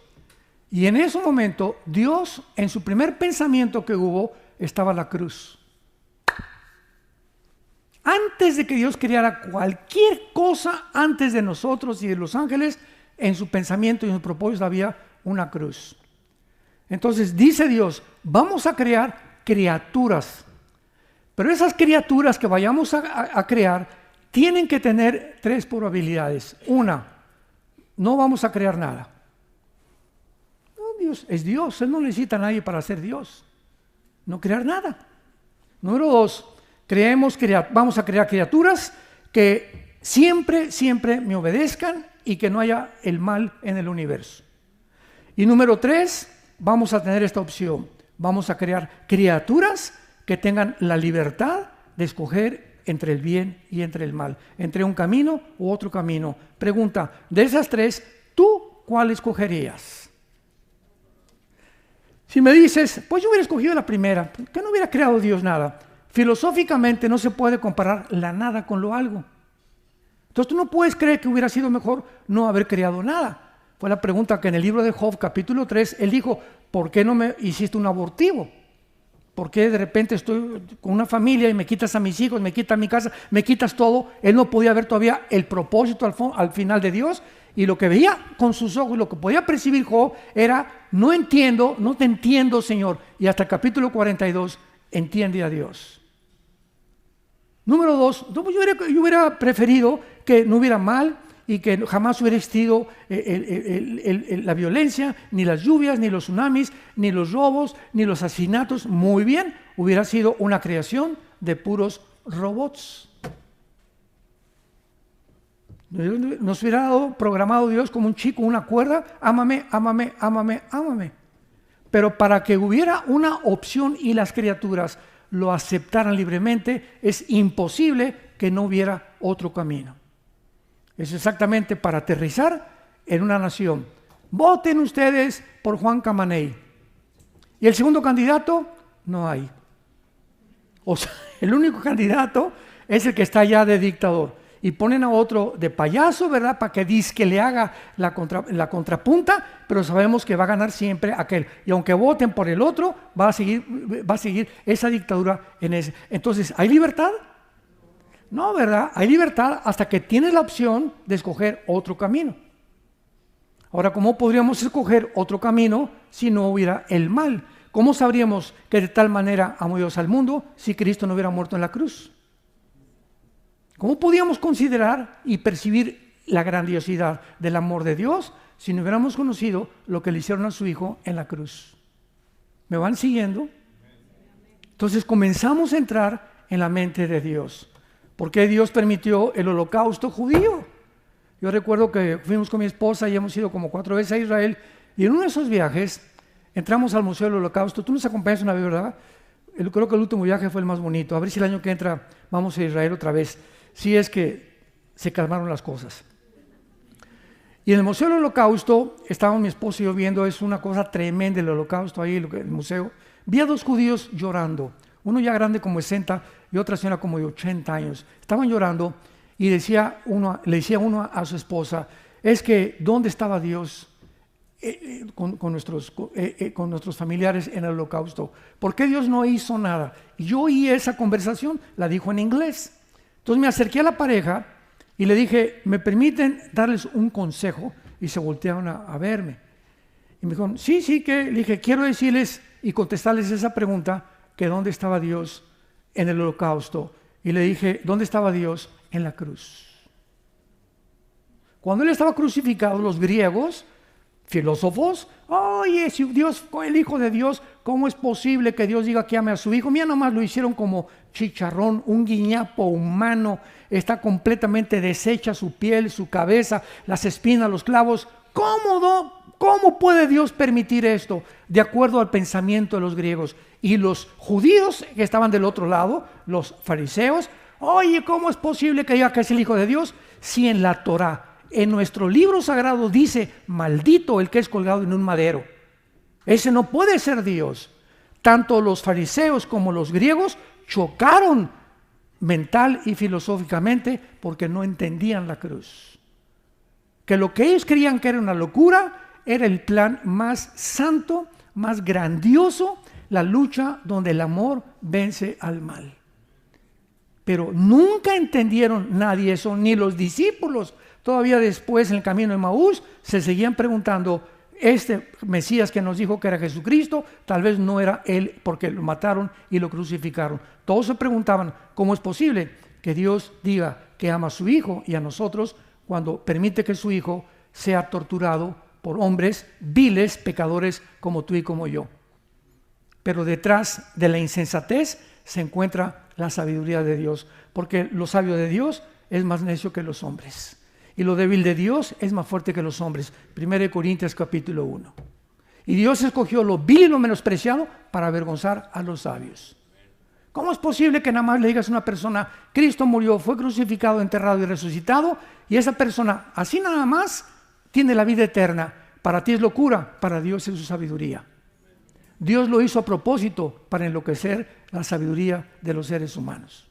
Y en ese momento, Dios, en su primer pensamiento que hubo, estaba la cruz. Antes de que Dios creara cualquier cosa, antes de nosotros y de los ángeles, en su pensamiento y en su propósito había una cruz. Entonces dice Dios, vamos a crear criaturas. Pero esas criaturas que vayamos a crear tienen que tener 3 probabilidades. Una, no vamos a crear nada. No, Dios es Dios, Él no necesita a nadie para ser Dios. No crear nada. Número 2, vamos a crear criaturas que siempre me obedezcan y que no haya el mal en el universo. Y número 3, vamos a tener esta opción. Vamos a crear criaturas que tengan la libertad de escoger entre el bien y entre el mal, entre un camino u otro camino. Pregunta, de esas 3, ¿tú cuál escogerías? Si me dices, pues yo hubiera escogido la primera, que no hubiera creado Dios nada. Filosóficamente no se puede comparar la nada con lo algo. Entonces tú no puedes creer que hubiera sido mejor no haber creado nada. Fue la pregunta que en el libro de Job, capítulo 3, él dijo, ¿por qué no me hiciste un abortivo? ¿Por qué de repente estoy con una familia y me quitas a mis hijos, me quitas mi casa, me quitas todo? Él no podía ver todavía el propósito al final de Dios, y lo que veía con sus ojos, lo que podía percibir Job era, no te entiendo, Señor. Y hasta el capítulo 42, entiende a Dios. Número 2, yo hubiera preferido que no hubiera mal y que jamás hubiera existido la violencia, ni las lluvias, ni los tsunamis, ni los robos, ni los asesinatos. Muy bien, hubiera sido una creación de puros robots. Nos hubiera dado programado Dios como un chico, una cuerda, ámame, ámame, ámame, ámame. Pero para que hubiera una opción y las criaturas lo aceptaran libremente, es imposible que no hubiera otro camino. Es exactamente para aterrizar en una nación. Voten ustedes por Juan Camaney. Y el segundo candidato, no hay. O sea, el único candidato es el que está ya de dictador. Y ponen a otro de payaso, ¿verdad? Para que dizque le haga la contrapunta, pero sabemos que va a ganar siempre aquel. Y aunque voten por el otro, va a seguir esa dictadura en ese. Entonces, ¿hay libertad? No, ¿verdad? Hay libertad hasta que tienes la opción de escoger otro camino. Ahora, ¿cómo podríamos escoger otro camino si no hubiera el mal? ¿Cómo sabríamos que de tal manera amó Dios al mundo si Cristo no hubiera muerto en la cruz? ¿Cómo podíamos considerar y percibir la grandiosidad del amor de Dios si no hubiéramos conocido lo que le hicieron a su Hijo en la cruz? ¿Me van siguiendo? Entonces comenzamos a entrar en la mente de Dios. ¿Por qué Dios permitió el holocausto judío? Yo recuerdo que fuimos con mi esposa y hemos ido como 4 veces a Israel, y en uno de esos viajes entramos al Museo del Holocausto. Tú nos acompañas una vez, ¿verdad? Creo que el último viaje fue el más bonito. A ver si el año que entra vamos a Israel otra vez, si es que se calmaron las cosas. Y en el Museo del Holocausto, estábamos mi esposa y yo viendo, es una cosa tremenda el Holocausto ahí, el museo. Vi a 2 judíos llorando, uno ya grande como 60 y otra señora como de 80 años. Estaban llorando y le decía uno a su esposa, es que ¿dónde estaba Dios con nuestros familiares en el Holocausto? ¿Por qué Dios no hizo nada? Y yo oí esa conversación, la dijo en inglés. Entonces me acerqué a la pareja y le dije, ¿me permiten darles un consejo? Y se voltearon a verme. Y me dijeron, sí, que le dije, quiero decirles y contestarles esa pregunta, que ¿dónde estaba Dios en el Holocausto? Y le dije, ¿dónde estaba Dios en la cruz? Cuando Él estaba crucificado, los griegos, filósofos, oye, si Dios fue el Hijo de Dios, ¿cómo es posible que Dios diga que ame a su Hijo? Mira, nomás lo hicieron como chicharrón, un guiñapo humano, está completamente deshecha su piel, su cabeza, las espinas, los clavos. ¿Cómo puede Dios permitir esto? De acuerdo al pensamiento de los griegos. Y los judíos que estaban del otro lado, los fariseos, oye, ¿cómo es posible que diga que es el Hijo de Dios? Si en la Torá, en nuestro libro sagrado dice, maldito el que es colgado en un madero. Ese no puede ser Dios. Tanto los fariseos como los griegos chocaron mental y filosóficamente porque no entendían la cruz. Que lo que ellos creían que era una locura era el plan más santo, más grandioso, la lucha donde el amor vence al mal. Pero nunca entendieron nadie eso, ni los discípulos. Todavía después en el camino de Maús se seguían preguntando, este Mesías que nos dijo que era Jesucristo, tal vez no era Él porque lo mataron y lo crucificaron. Todos se preguntaban, ¿cómo es posible que Dios diga que ama a su Hijo y a nosotros cuando permite que su Hijo sea torturado por hombres viles, pecadores como tú y como yo? Pero detrás de la insensatez se encuentra la sabiduría de Dios, porque lo sabio de Dios es más necio que los hombres. Y lo débil de Dios es más fuerte que los hombres. 1 Corintios capítulo 1. Y Dios escogió lo vil y lo menospreciado para avergonzar a los sabios. ¿Cómo es posible que nada más le digas a una persona, Cristo murió, fue crucificado, enterrado y resucitado, y esa persona, así nada más, tiene la vida eterna? Para ti es locura, para Dios es su sabiduría. Dios lo hizo a propósito para enloquecer la sabiduría de los seres humanos.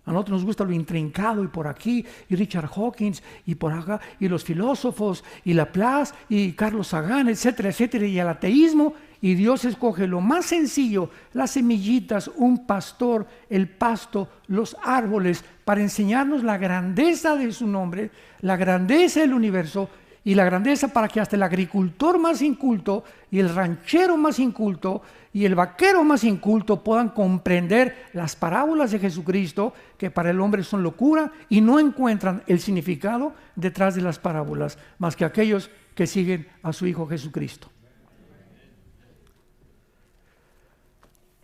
A nosotros nos gusta lo intrincado y por aquí, y Richard Hawkins, y por acá, y los filósofos, y Laplace, y Carlos Sagan, etcétera, etcétera, y el ateísmo, y Dios escoge lo más sencillo, las semillitas, un pastor, el pasto, los árboles, para enseñarnos la grandeza de su nombre, la grandeza del universo, y la grandeza para que hasta el agricultor más inculto, y el ranchero más inculto, y el vaquero más inculto puedan comprender las parábolas de Jesucristo, que para el hombre son locura, y no encuentran el significado detrás de las parábolas, más que aquellos que siguen a su Hijo Jesucristo.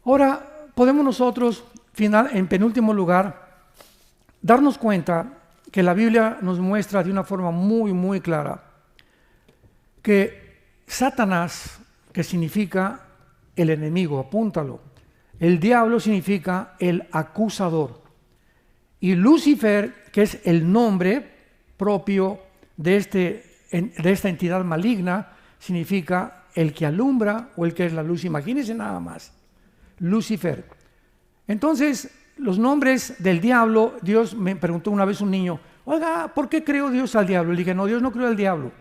Ahora, podemos nosotros, en penúltimo lugar, darnos cuenta que la Biblia nos muestra de una forma muy, muy clara que Satanás, que significa el enemigo, apúntalo. El diablo significa el acusador. Y Lucifer, que es el nombre propio de esta entidad maligna, significa el que alumbra o el que es la luz. Imagínense nada más. Lucifer. Entonces, los nombres del diablo, Dios me preguntó una vez un niño, oiga, ¿por qué creó Dios al diablo? Le dije, no, Dios no creó al diablo.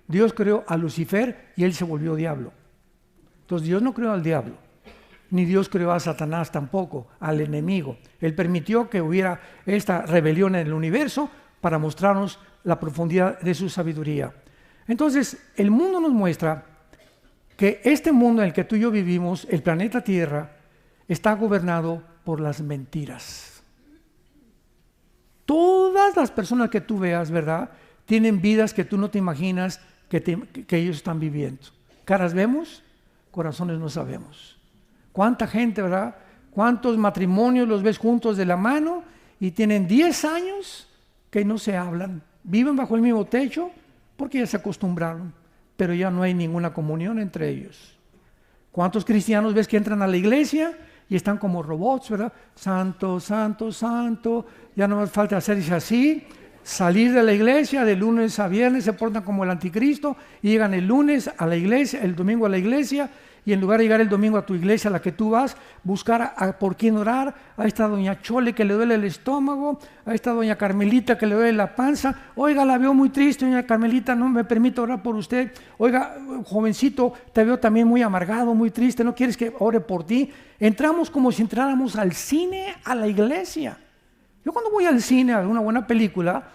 Dios creó a Lucifer y él se volvió diablo. Entonces Dios no creó al diablo, ni Dios creó a Satanás tampoco, al enemigo. Él permitió que hubiera esta rebelión en el universo para mostrarnos la profundidad de su sabiduría. Entonces, el mundo nos muestra que este mundo en el que tú y yo vivimos, el planeta Tierra, está gobernado por las mentiras. Todas las personas que tú veas, ¿verdad?, tienen vidas que tú no te imaginas que ellos están viviendo. Caras vemos, corazones no sabemos. ¿Cuánta gente, verdad? ¿Cuántos matrimonios los ves juntos de la mano y tienen 10 años que no se hablan? Viven bajo el mismo techo porque ya se acostumbraron, pero ya no hay ninguna comunión entre ellos. ¿Cuántos cristianos ves que entran a la iglesia y están como robots, verdad? Santo, santo, santo, ya no más falta hacerse así. Salir de la iglesia de lunes a viernes, se portan como el anticristo y llegan el lunes a la iglesia, el domingo a la iglesia, y en lugar de llegar el domingo a tu iglesia a la que tú vas, buscar por quién orar. Ahí está doña Chole que le duele el estómago, ahí está doña Carmelita que le duele la panza. Oiga, la veo muy triste, doña Carmelita, no me permite orar por usted. Oiga, jovencito, te veo también muy amargado, muy triste, ¿no quieres que ore por ti? Entramos como si entráramos al cine, a la iglesia. Yo cuando voy al cine a ver una buena película,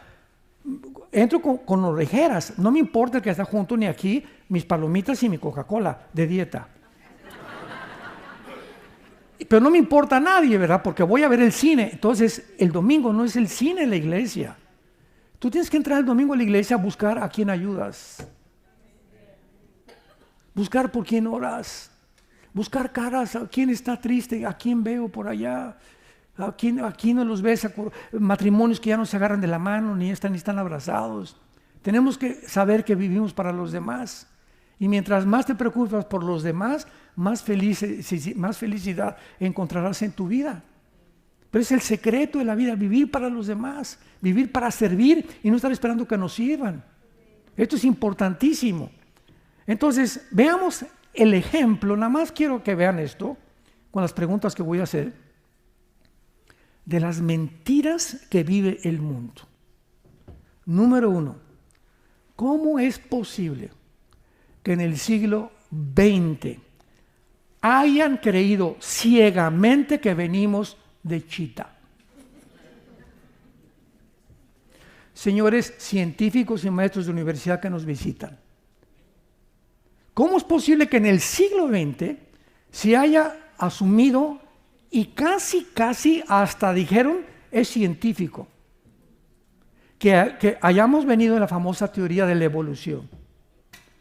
entro con orejeras, no me importa el que está junto ni aquí, mis palomitas y mi Coca-Cola de dieta. Pero no me importa a nadie, ¿verdad? Porque voy a ver el cine. Entonces, el domingo no es el cine en la iglesia. Tú tienes que entrar el domingo a la iglesia a buscar a quién ayudas. Buscar por quién oras. Buscar caras, a quién está triste, a quién veo por allá. Aquí no los ves, matrimonios que ya no se agarran de la mano, ni están abrazados. Tenemos que saber que vivimos para los demás. Y mientras más te preocupas por los demás, más felicidad encontrarás en tu vida. Pero es el secreto de la vida, vivir para los demás, vivir para servir y no estar esperando que nos sirvan. Esto es importantísimo. Entonces, veamos el ejemplo, nada más quiero que vean esto, con las preguntas que voy a hacer, de las mentiras que vive el mundo. Número 1, ¿cómo es posible que en el siglo XX hayan creído ciegamente que venimos de Chita? Señores científicos y maestros de universidad que nos visitan, ¿Cómo es posible que en el siglo XX se haya asumido y casi hasta dijeron es científico que hayamos venido en la famosa teoría de la evolución,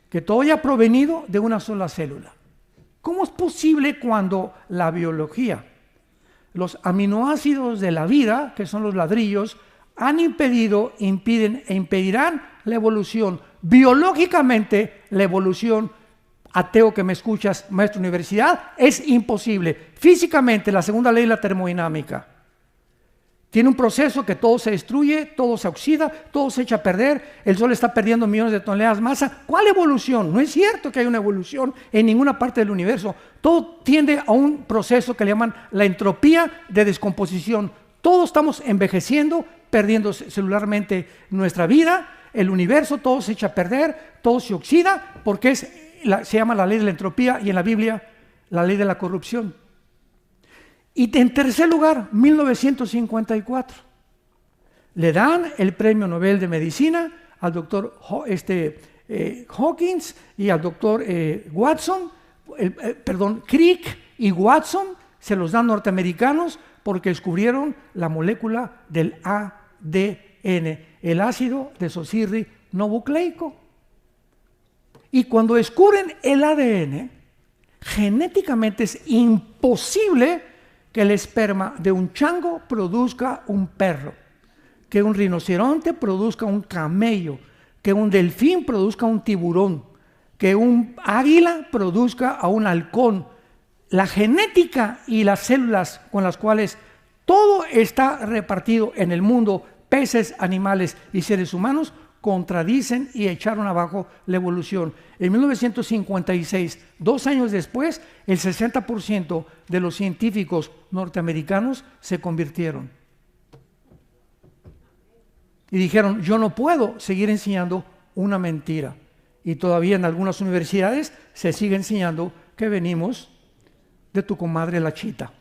que todo haya provenido de una sola célula? ¿Cómo es posible cuando la biología, los aminoácidos de la vida, que son los ladrillos, han impedido, impiden e impedirán la evolución? Biológicamente, la evolución, ateo que me escuchas, maestro de universidad, es imposible. Físicamente, la segunda ley de la termodinámica tiene un proceso que todo se destruye, todo se oxida, todo se echa a perder, el Sol está perdiendo millones de toneladas de masa. ¿Cuál evolución? No es cierto que haya una evolución en ninguna parte del universo. Todo tiende a un proceso que le llaman la entropía de descomposición. Todos estamos envejeciendo, perdiendo celularmente nuestra vida, el universo, todo se echa a perder, todo se oxida, porque se llama la ley de la entropía y en la Biblia la ley de la corrupción. Y en tercer lugar, 1954, le dan el premio Nobel de Medicina al doctor Hawkins y al doctor Crick y Watson, se los dan norteamericanos porque descubrieron la molécula del ADN, el ácido desoxirribonucleico. Y cuando descubren el ADN, genéticamente es imposible que el esperma de un chango produzca un perro, que un rinoceronte produzca un camello, que un delfín produzca un tiburón, que un águila produzca a un halcón. La genética y las células con las cuales todo está repartido en el mundo, peces, animales y seres humanos, contradicen y echaron abajo la evolución. En 1956, 2 años después, el 60% de los científicos norteamericanos se convirtieron. Y dijeron, yo no puedo seguir enseñando una mentira. Y todavía en algunas universidades se sigue enseñando que venimos de tu comadre la chita.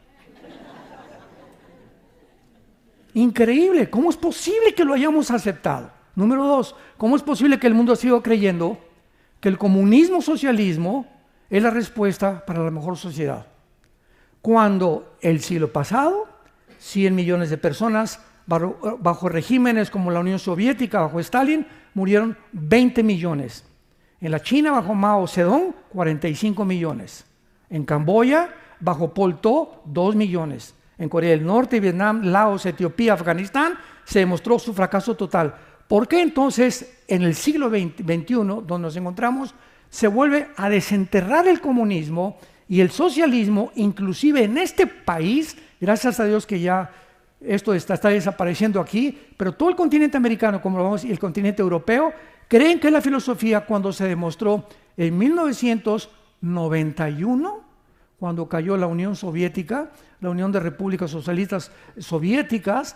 Increíble, ¿cómo es posible que lo hayamos aceptado? Número 2, ¿cómo es posible que el mundo siga creyendo que el comunismo socialismo es la respuesta para la mejor sociedad? Cuando el siglo pasado, 100 millones de personas bajo regímenes como la Unión Soviética, bajo Stalin, murieron 20 millones. En la China, bajo Mao Zedong, 45 millones. En Camboya, bajo Pol Pot, 2 millones. En Corea del Norte, Vietnam, Laos, Etiopía, Afganistán, se demostró su fracaso total. ¿Por qué entonces en el siglo XXI, donde nos encontramos, se vuelve a desenterrar el comunismo y el socialismo, inclusive en este país? Gracias a Dios que ya esto está desapareciendo aquí, pero todo el continente americano, como lo vamos, y el continente europeo, creen que la filosofía, cuando se demostró en 1991, cuando cayó la Unión Soviética, la Unión de Repúblicas Socialistas Soviéticas,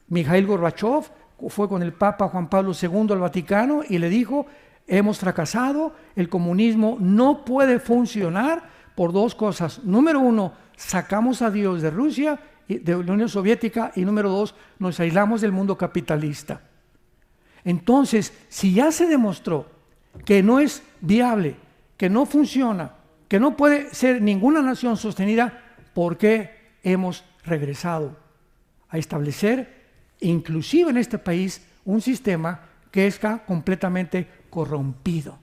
Mikhail Gorbachev fue con el Papa Juan Pablo II al Vaticano y le dijo, hemos fracasado, el comunismo no puede funcionar por 2 cosas. Número 1, sacamos a Dios de Rusia, de la Unión Soviética, y número 2, nos aislamos del mundo capitalista. Entonces, si ya se demostró que no es viable, que no funciona, que no puede ser ninguna nación sostenida, ¿por qué hemos regresado a establecer, inclusive en este país, un sistema que está completamente corrompido?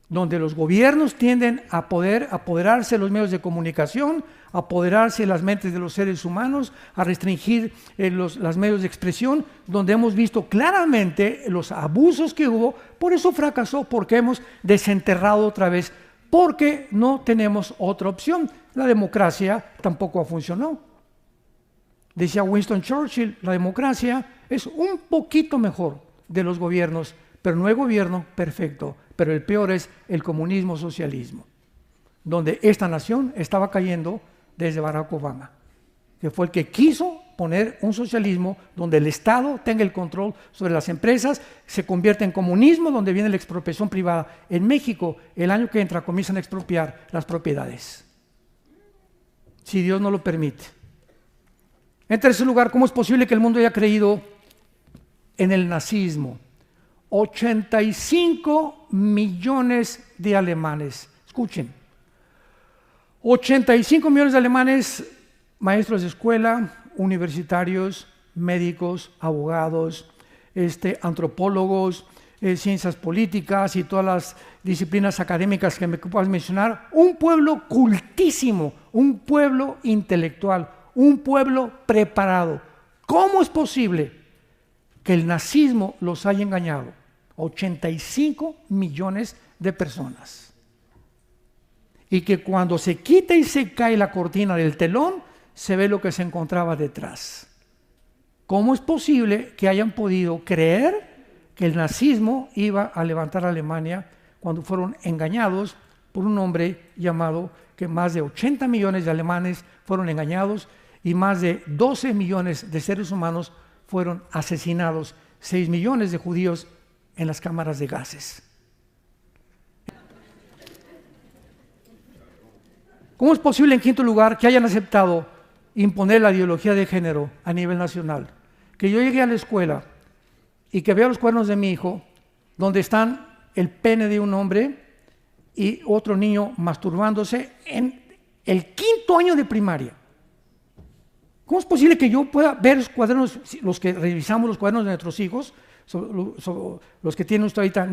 Donde los gobiernos tienden a poder apoderarse de los medios de comunicación, apoderarse de las mentes de los seres humanos, a restringir los medios de expresión, donde hemos visto claramente los abusos que hubo. Por eso fracasó, porque hemos desenterrado otra vez, porque no tenemos otra opción. La democracia tampoco funcionó. Decía Winston Churchill, la democracia es un poquito mejor de los gobiernos, pero no hay gobierno perfecto. Pero el peor es el comunismo-socialismo, donde esta nación estaba cayendo desde Barack Obama, que fue el que quiso poner un socialismo donde el Estado tenga el control sobre las empresas, se convierte en comunismo, donde viene la expropiación privada. En México, el año que entra, comienzan a expropiar las propiedades, si Dios no lo permite. En tercer lugar, ¿cómo es posible que el mundo haya creído en el nazismo? 85 millones de alemanes. Escuchen, 85 millones de alemanes, maestros de escuela, universitarios, médicos, abogados, antropólogos, ciencias políticas y todas las disciplinas académicas que me puedas mencionar. Un pueblo cultísimo, un pueblo intelectual, un pueblo preparado. ¿Cómo es posible que el nazismo los haya engañado? 85 millones de personas. Y que cuando se quita y se cae la cortina del telón, se ve lo que se encontraba detrás. ¿Cómo es posible que hayan podido creer que el nazismo iba a levantar a Alemania cuando fueron engañados por un hombre llamado, que más de 80 millones de alemanes fueron engañados y más de 12 millones de seres humanos fueron asesinados, 6 millones de judíos en las cámaras de gases? ¿Cómo es posible, en quinto lugar, que hayan aceptado imponer la ideología de género a nivel nacional? Que yo llegué a la escuela y que veo los cuadernos de mi hijo, donde están el pene de un hombre y otro niño masturbándose en el quinto año de primaria. ¿Cómo es posible que yo pueda ver los cuadernos, los que revisamos los cuadernos de nuestros hijos, los que tienen usted ahorita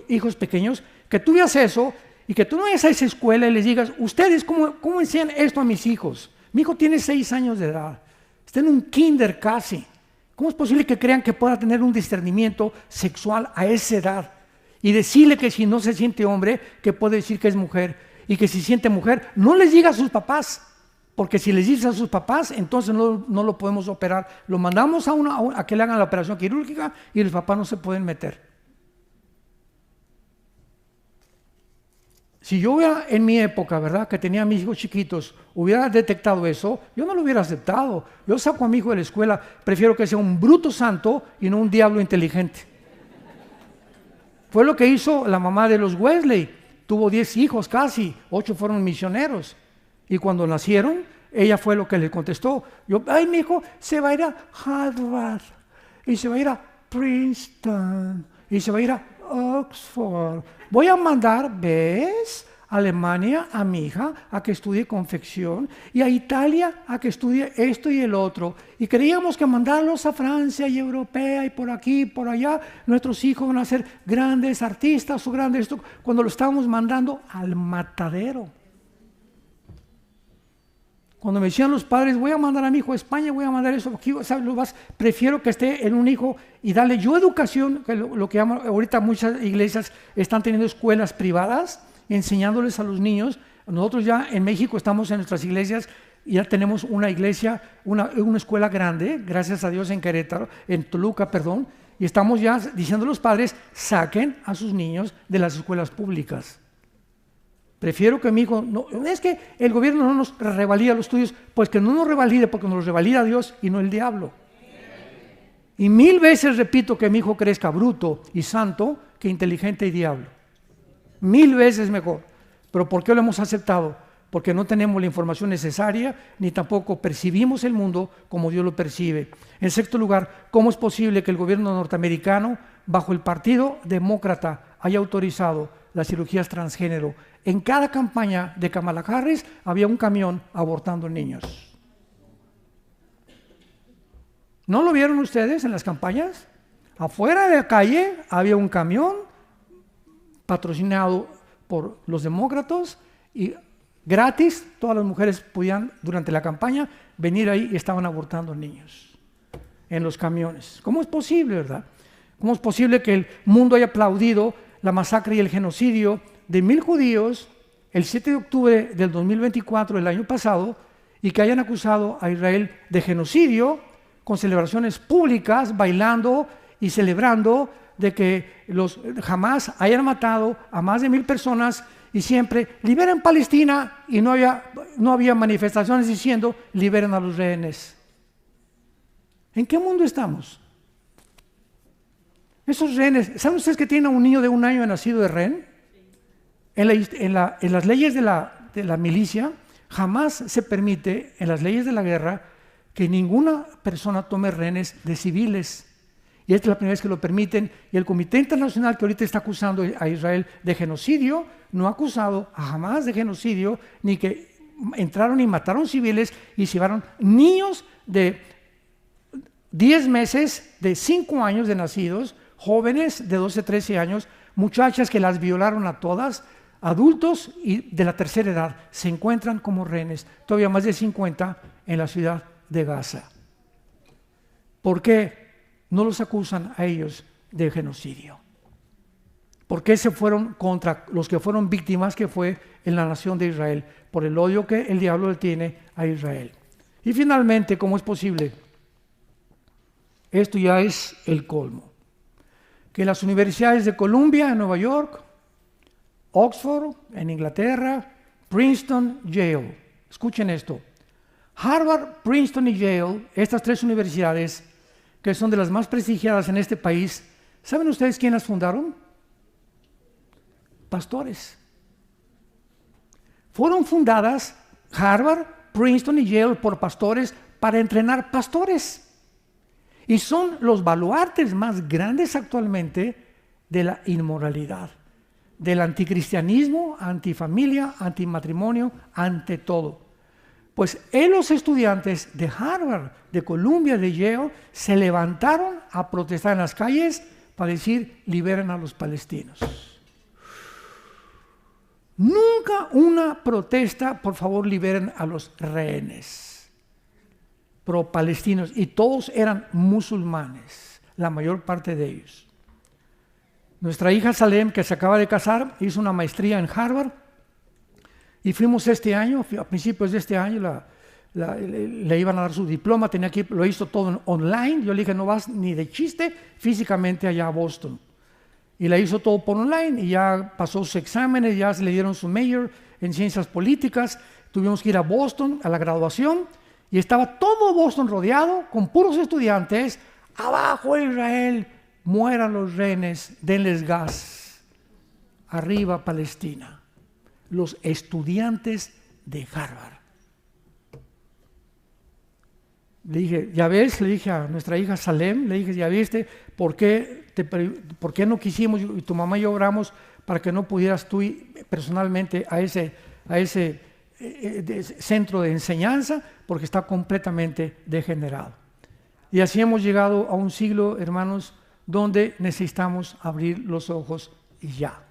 hijos pequeños, que tú veas eso y que tú no vayas a esa escuela y les digas, ustedes, ¿cómo enseñan esto a mis hijos? Mi hijo tiene 6 años de edad, está en un kinder casi. ¿Cómo es posible que crean que pueda tener un discernimiento sexual a esa edad? Y decirle que si no se siente hombre, que puede decir que es mujer, y que si siente mujer, no les diga a sus papás, porque si les dice a sus papás, entonces no lo podemos operar. Lo mandamos a que le hagan la operación quirúrgica y los papás no se pueden meter. Si yo hubiera en mi época, ¿verdad?, que tenía a mis hijos chiquitos, hubiera detectado eso, yo no lo hubiera aceptado. Yo saco a mi hijo de la escuela, prefiero que sea un bruto santo y no un diablo inteligente. Fue lo que hizo la mamá de los Wesley. Tuvo 10 hijos casi, 8 fueron misioneros. Y cuando nacieron, ella fue lo que le contestó. Ay, mi hijo se va a ir a Harvard, y se va a ir a Princeton, y se va a ir a Oxford. Voy a mandar, ¿ves?, a Alemania a mi hija a que estudie confección y a Italia a que estudie esto y el otro. Y creíamos que mandarlos a Francia y Europea y por aquí y por allá, nuestros hijos van a ser grandes artistas o grandes esto, cuando lo estábamos mandando al matadero. Cuando me decían los padres, voy a mandar a mi hijo a España, voy a mandar eso, aquí, ¿sabes? Prefiero que esté en un hijo y darle yo educación, que lo que llamo, ahorita muchas iglesias están teniendo escuelas privadas, enseñándoles a los niños. Nosotros ya en México estamos en nuestras iglesias, y ya tenemos una iglesia, una escuela grande, gracias a Dios, en Querétaro, en Toluca, perdón, y estamos ya diciendo a los padres, saquen a sus niños de las escuelas públicas. Prefiero que mi hijo, no, es que el gobierno no nos revalida los estudios, pues que no nos revalide, porque nos los revalida Dios y no el diablo. Y 1000 veces repito que mi hijo crezca bruto y santo que inteligente y diablo. 1000 veces mejor. ¿Pero por qué lo hemos aceptado? Porque no tenemos la información necesaria, ni tampoco percibimos el mundo como Dios lo percibe. En sexto lugar, ¿cómo es posible que el gobierno norteamericano, bajo el Partido Demócrata, haya autorizado las cirugías transgénero? En cada campaña de Kamala Harris había un camión abortando niños. ¿No lo vieron ustedes en las campañas? Afuera de la calle había un camión patrocinado por los demócratas y gratis todas las mujeres podían durante la campaña venir ahí y estaban abortando niños en los camiones. ¿Cómo es posible, verdad? ¿Cómo es posible que el mundo haya aplaudido la masacre y el genocidio de 1000 judíos el 7 de octubre del 2024, el año pasado, y que hayan acusado a Israel de genocidio con celebraciones públicas, bailando y celebrando de que los Hamas hayan matado a más de 1000 personas y siempre liberen Palestina, y no había manifestaciones diciendo liberen a los rehenes? ¿En qué mundo estamos? Esos rehenes, ¿saben ustedes que tienen a un niño de 1 año nacido de rehén? En las leyes de la milicia jamás se permite, en las leyes de la guerra, que ninguna persona tome rehenes de civiles. Y esta es la primera vez que lo permiten. Y el Comité Internacional que ahorita está acusando a Israel de genocidio, no ha acusado jamás de genocidio, ni que entraron y mataron civiles y se llevaron niños de 10 meses, de 5 años de nacidos, jóvenes de 12, 13 años, muchachas que las violaron a todas, adultos y de la tercera edad, se encuentran como rehenes, todavía más de 50 en la ciudad de Gaza. ¿Por qué no los acusan a ellos de genocidio? ¿Por qué se fueron contra los que fueron víctimas, que fue en la nación de Israel? Por el odio que el diablo le tiene a Israel. Y finalmente, ¿cómo es posible? Esto ya es el colmo. Que las universidades de Columbia en Nueva York, Oxford en Inglaterra, Princeton, Yale. Escuchen esto. Harvard, Princeton y Yale, estas 3 universidades que son de las más prestigiadas en este país, ¿saben ustedes quién las fundaron? Pastores. Fueron fundadas Harvard, Princeton y Yale por pastores para entrenar pastores. Y son los baluartes más grandes actualmente de la inmoralidad, del anticristianismo, antifamilia, antimatrimonio, ante todo. Pues los estudiantes de Harvard, de Columbia, de Yale, se levantaron a protestar en las calles para decir: liberen a los palestinos. Nunca una protesta, por favor, liberen a los rehenes pro-palestinos, y todos eran musulmanes, la mayor parte de ellos. Nuestra hija Salem, que se acaba de casar, hizo una maestría en Harvard, y fuimos este año, a principios de este año, le iban a dar su diploma, lo hizo todo online. Yo le dije: no vas ni de chiste físicamente allá a Boston. Y la hizo todo por online, y ya pasó sus exámenes, ya se le dieron su major en ciencias políticas. Tuvimos que ir a Boston a la graduación, y estaba todo Boston rodeado con puros estudiantes. Abajo Israel, mueran los rehenes, denles gas. Arriba Palestina. Los estudiantes de Harvard. Le dije: ya ves, le dije a nuestra hija Salem, le dije: ya viste, ¿por qué no quisimos, y tu mamá y yo oramos para que no pudieras tú ir personalmente a ese centro de enseñanza? Porque está completamente degenerado. Y así hemos llegado a un siglo, hermanos, donde necesitamos abrir los ojos y ya.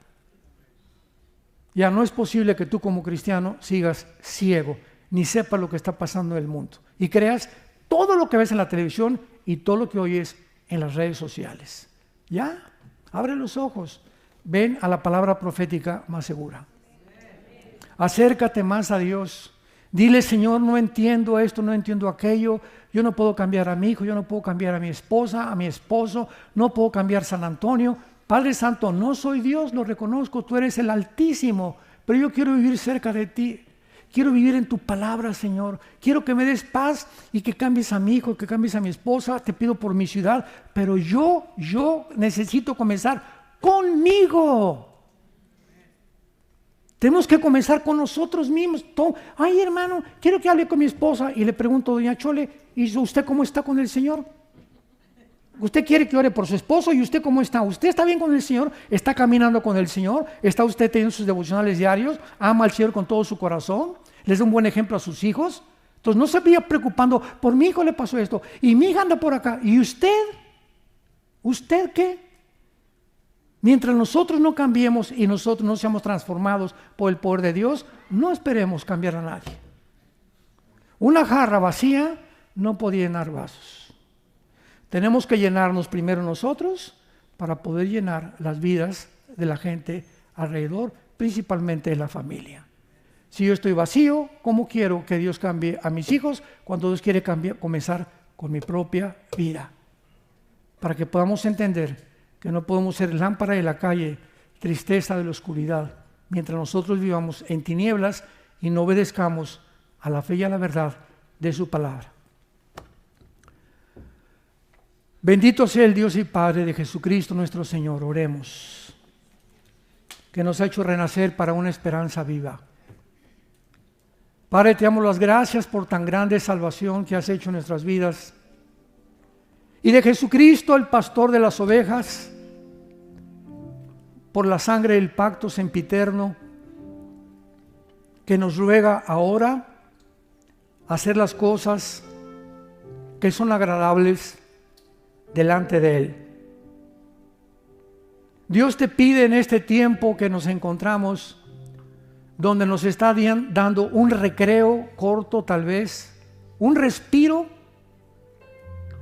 Ya no es posible que tú como cristiano sigas ciego, ni sepas lo que está pasando en el mundo, y creas todo lo que ves en la televisión y todo lo que oyes en las redes sociales. Ya, abre los ojos, ven a la palabra profética más segura. Acércate más a Dios. Dile: Señor, no entiendo esto, no entiendo aquello. Yo no puedo cambiar a mi hijo, yo no puedo cambiar a mi esposa, a mi esposo, no puedo cambiar San Antonio. Padre Santo, no soy Dios, lo reconozco, tú eres el Altísimo, pero yo quiero vivir cerca de ti. Quiero vivir en tu palabra, Señor. Quiero que me des paz y que cambies a mi hijo, que cambies a mi esposa. Te pido por mi ciudad, pero yo necesito comenzar conmigo. Tenemos que comenzar con nosotros mismos. Ay, hermano, quiero que hable con mi esposa. Y le pregunto: doña Chole, ¿y usted cómo está con el Señor? Usted quiere que ore por su esposo, ¿y usted cómo está? ¿Usted está bien con el Señor? ¿Está caminando con el Señor? ¿Está usted teniendo sus devocionales diarios? ¿Ama al Señor con todo su corazón? ¿Les da un buen ejemplo a sus hijos? Entonces no se vaya preocupando: por mi hijo le pasó esto, y mi hija anda por acá. ¿Y usted? ¿Usted qué? Mientras nosotros no cambiemos y nosotros no seamos transformados por el poder de Dios, no esperemos cambiar a nadie. Una jarra vacía no puede llenar vasos. Tenemos que llenarnos primero nosotros para poder llenar las vidas de la gente alrededor, principalmente de la familia. Si yo estoy vacío, ¿cómo quiero que Dios cambie a mis hijos cuando Dios quiere comenzar con mi propia vida? Para que podamos entender que no podemos ser lámpara de la calle, tristeza de la oscuridad, mientras nosotros vivamos en tinieblas y no obedezcamos a la fe y a la verdad de su palabra. Bendito sea el Dios y Padre de Jesucristo nuestro Señor. Oremos, que nos ha hecho renacer para una esperanza viva. Padre, te damos las gracias por tan grande salvación que has hecho en nuestras vidas. y de Jesucristo, el pastor de las ovejas, por la sangre del pacto sempiterno, que nos ruega ahora hacer las cosas que son agradables delante de Él. Dios te pide en este tiempo que nos encontramos, donde nos está dando un recreo corto tal vez, un respiro,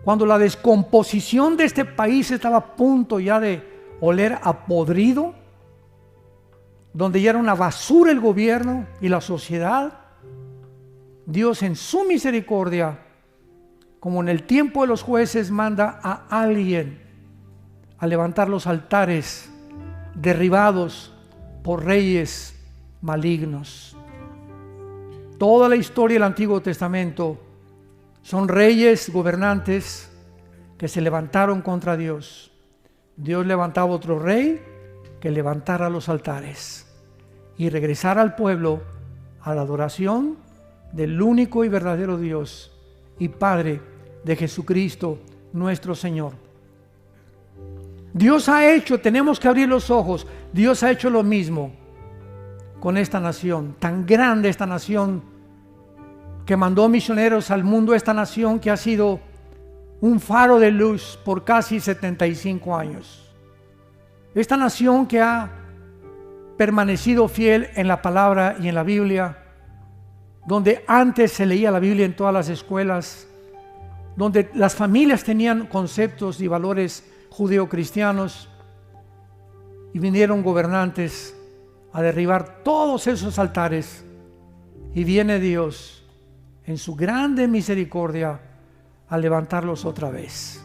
cuando la descomposición de este país estaba a punto ya de oler a podrido, donde ya era una basura el gobierno y la sociedad. Dios en su misericordia, como en el tiempo de los jueces, manda a alguien a levantar los altares derribados por reyes malignos. Toda la historia del Antiguo Testamento son reyes, gobernantes que se levantaron contra Dios. Dios levantaba otro rey que levantara los altares y regresara al pueblo a la adoración del único y verdadero Dios y Padre de Jesucristo nuestro Señor. Dios ha hecho, tenemos que abrir los ojos, Dios ha hecho lo mismo con esta nación, tan grande esta nación, que mandó misioneros al mundo, esta nación que ha sido un faro de luz por casi 75 años. Esta nación que ha permanecido fiel en la palabra y en la Biblia, donde antes se leía la Biblia en todas las escuelas, donde las familias tenían conceptos y valores judeocristianos, y vinieron gobernantes a derribar todos esos altares, y viene Dios en su grande misericordia a levantarlos otra vez.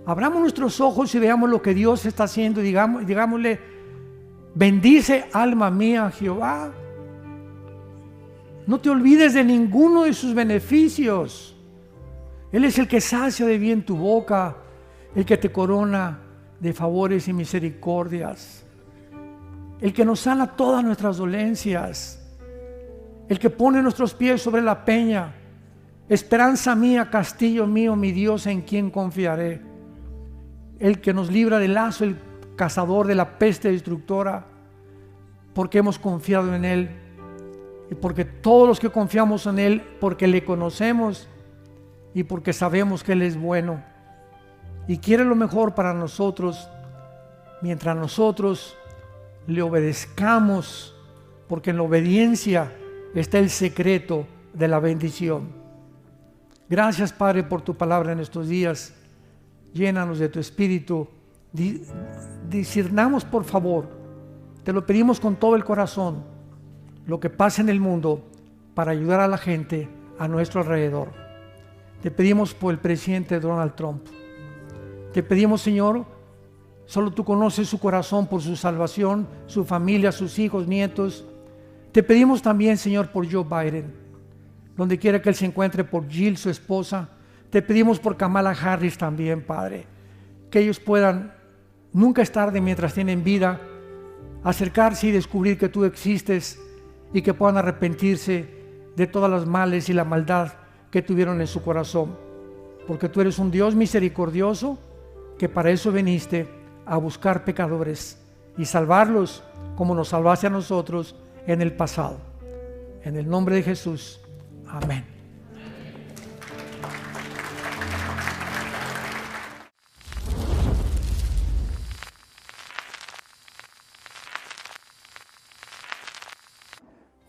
Abramos nuestros ojos y veamos lo que Dios está haciendo y digámosle: bendice alma mía a Jehová. No te olvides de ninguno de sus beneficios. Él es el que sacia de bien tu boca, el que te corona de favores y misericordias, el que nos sana todas nuestras dolencias, el que pone nuestros pies sobre la peña. Esperanza mía, castillo mío, mi Dios, en quien confiaré. El que nos libra del lazo, el cazador de la peste destructora, porque hemos confiado en Él. Y porque todos los que confiamos en Él, porque le conocemos y porque sabemos que Él es bueno y quiere lo mejor para nosotros, mientras nosotros le obedezcamos, porque en la obediencia está el secreto de la bendición. Gracias, Padre, por tu palabra en estos días. Llénanos de tu espíritu. Discernamos, por favor, te lo pedimos con todo el corazón, lo que pasa en el mundo para ayudar a la gente a nuestro alrededor. Te pedimos por el presidente Donald Trump. Te pedimos, Señor, solo tú conoces su corazón por su salvación, su familia, sus hijos, nietos. Te pedimos también, Señor, por Joe Biden, donde quiera que él se encuentre, por Jill, su esposa. Te pedimos por Kamala Harris también, Padre, que ellos puedan, nunca es tarde mientras tienen vida, acercarse y descubrir que tú existes y que puedan arrepentirse de todas las males y la maldad que tuvieron en su corazón, porque tú eres un Dios misericordioso, que para eso viniste, a buscar pecadores y salvarlos como nos salvaste a nosotros en el pasado. En el nombre de Jesús, amén.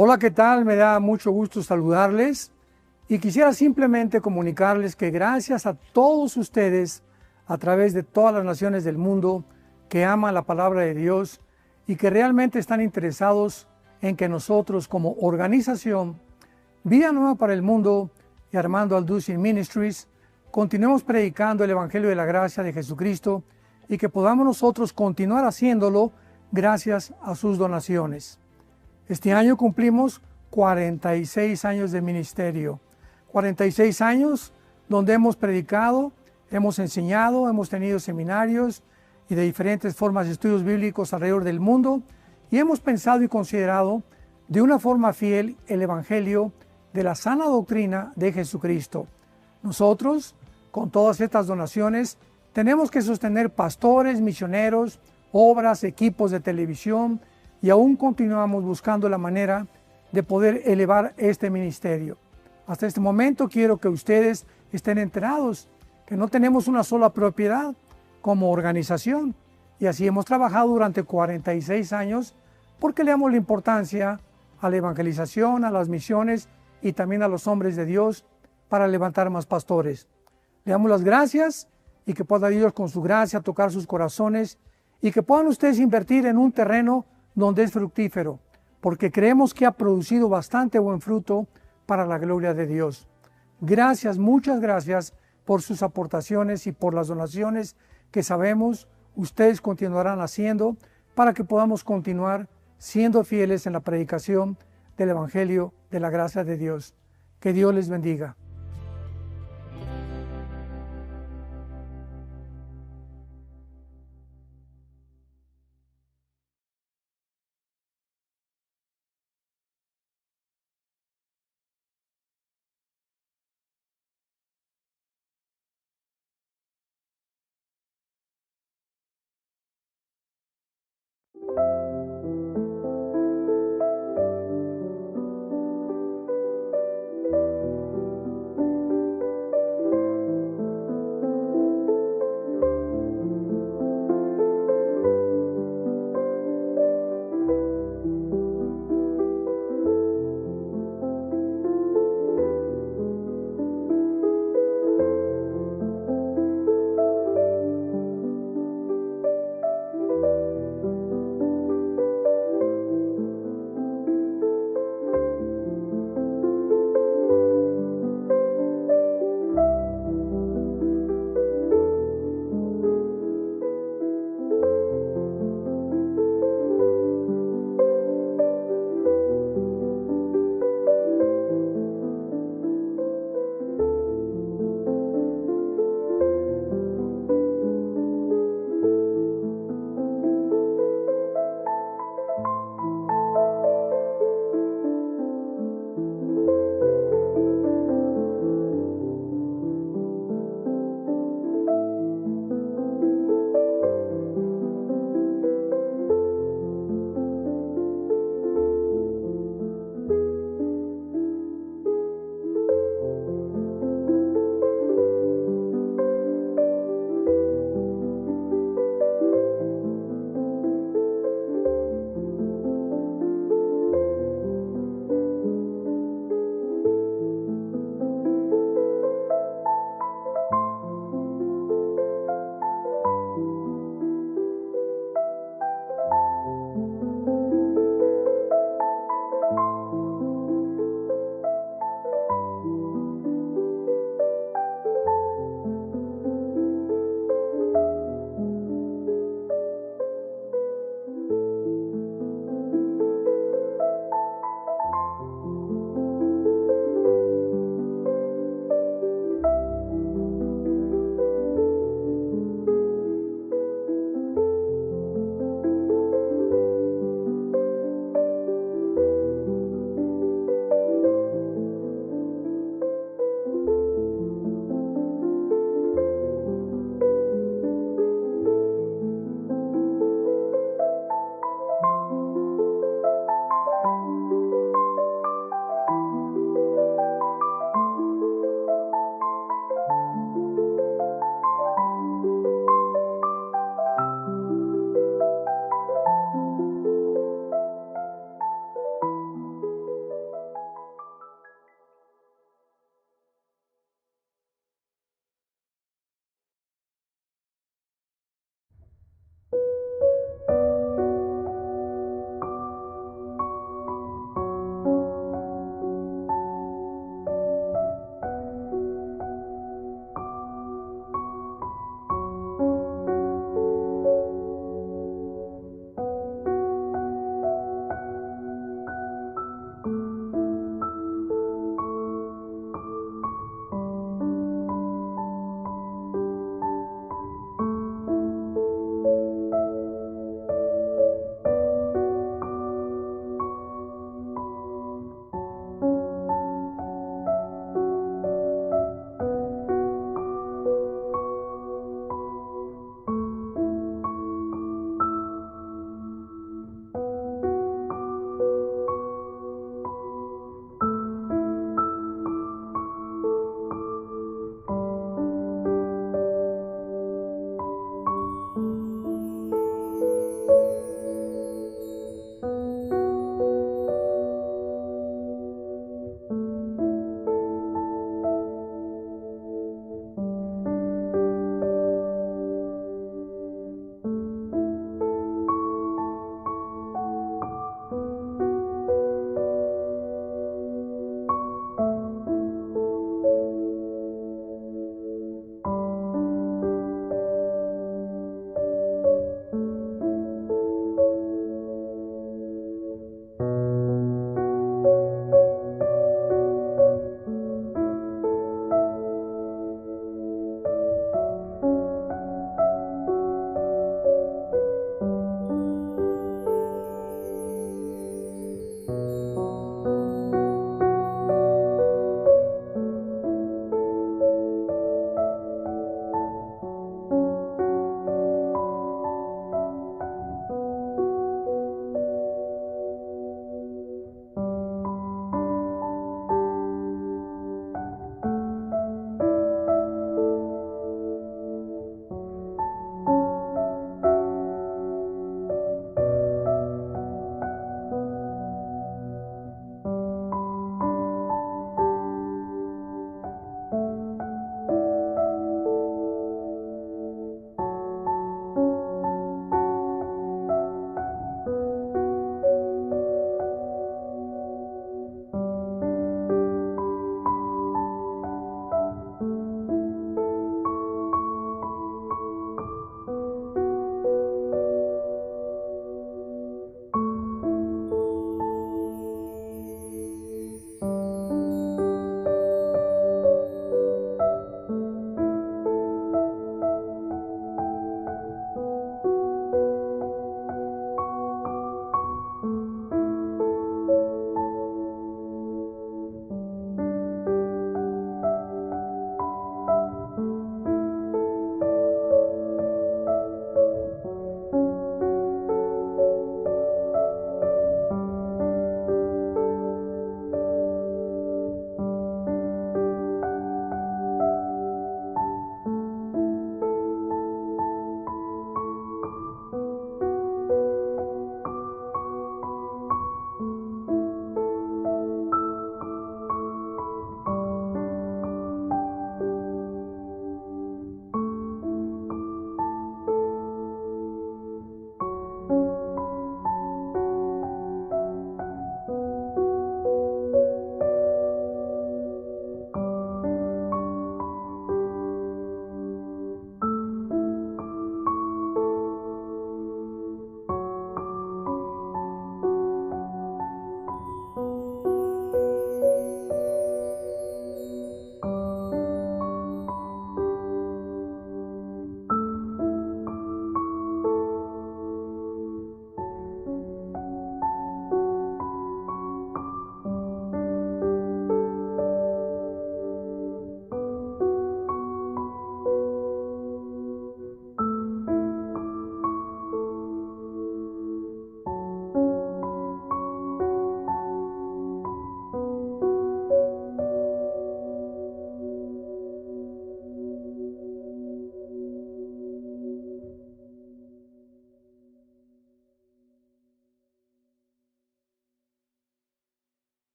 Hola, ¿qué tal? Me da mucho gusto saludarles y quisiera simplemente comunicarles que gracias a todos ustedes a través de todas las naciones del mundo que aman la palabra de Dios y que realmente están interesados en que nosotros como organización Vida Nueva para el Mundo y Armando Alducin Ministries continuemos predicando el Evangelio de la Gracia de Jesucristo y que podamos nosotros continuar haciéndolo gracias a sus donaciones. Este año cumplimos 46 años de ministerio, 46 años donde hemos predicado, hemos enseñado, hemos tenido seminarios y de diferentes formas de estudios bíblicos alrededor del mundo y hemos pensado y considerado de una forma fiel el Evangelio de la sana doctrina de Jesucristo. Nosotros Con todas estas donaciones tenemos que sostener pastores, misioneros, obras, equipos de televisión y aún continuamos buscando la manera de poder elevar este ministerio. Hasta este momento quiero que ustedes estén enterados que no tenemos una sola propiedad como organización y así hemos trabajado durante 46 años porque le damos la importancia a la evangelización, a las misiones y también a los hombres de Dios para levantar más pastores. Le damos las gracias y que pueda Dios con su gracia tocar sus corazones y que puedan ustedes invertir en un terreno donde es fructífero, porque creemos que ha producido bastante buen fruto para la gloria de Dios. Gracias, muchas gracias por sus aportaciones y por las donaciones que sabemos ustedes continuarán haciendo para que podamos continuar siendo fieles en la predicación del Evangelio de la gracia de Dios. Que Dios les bendiga.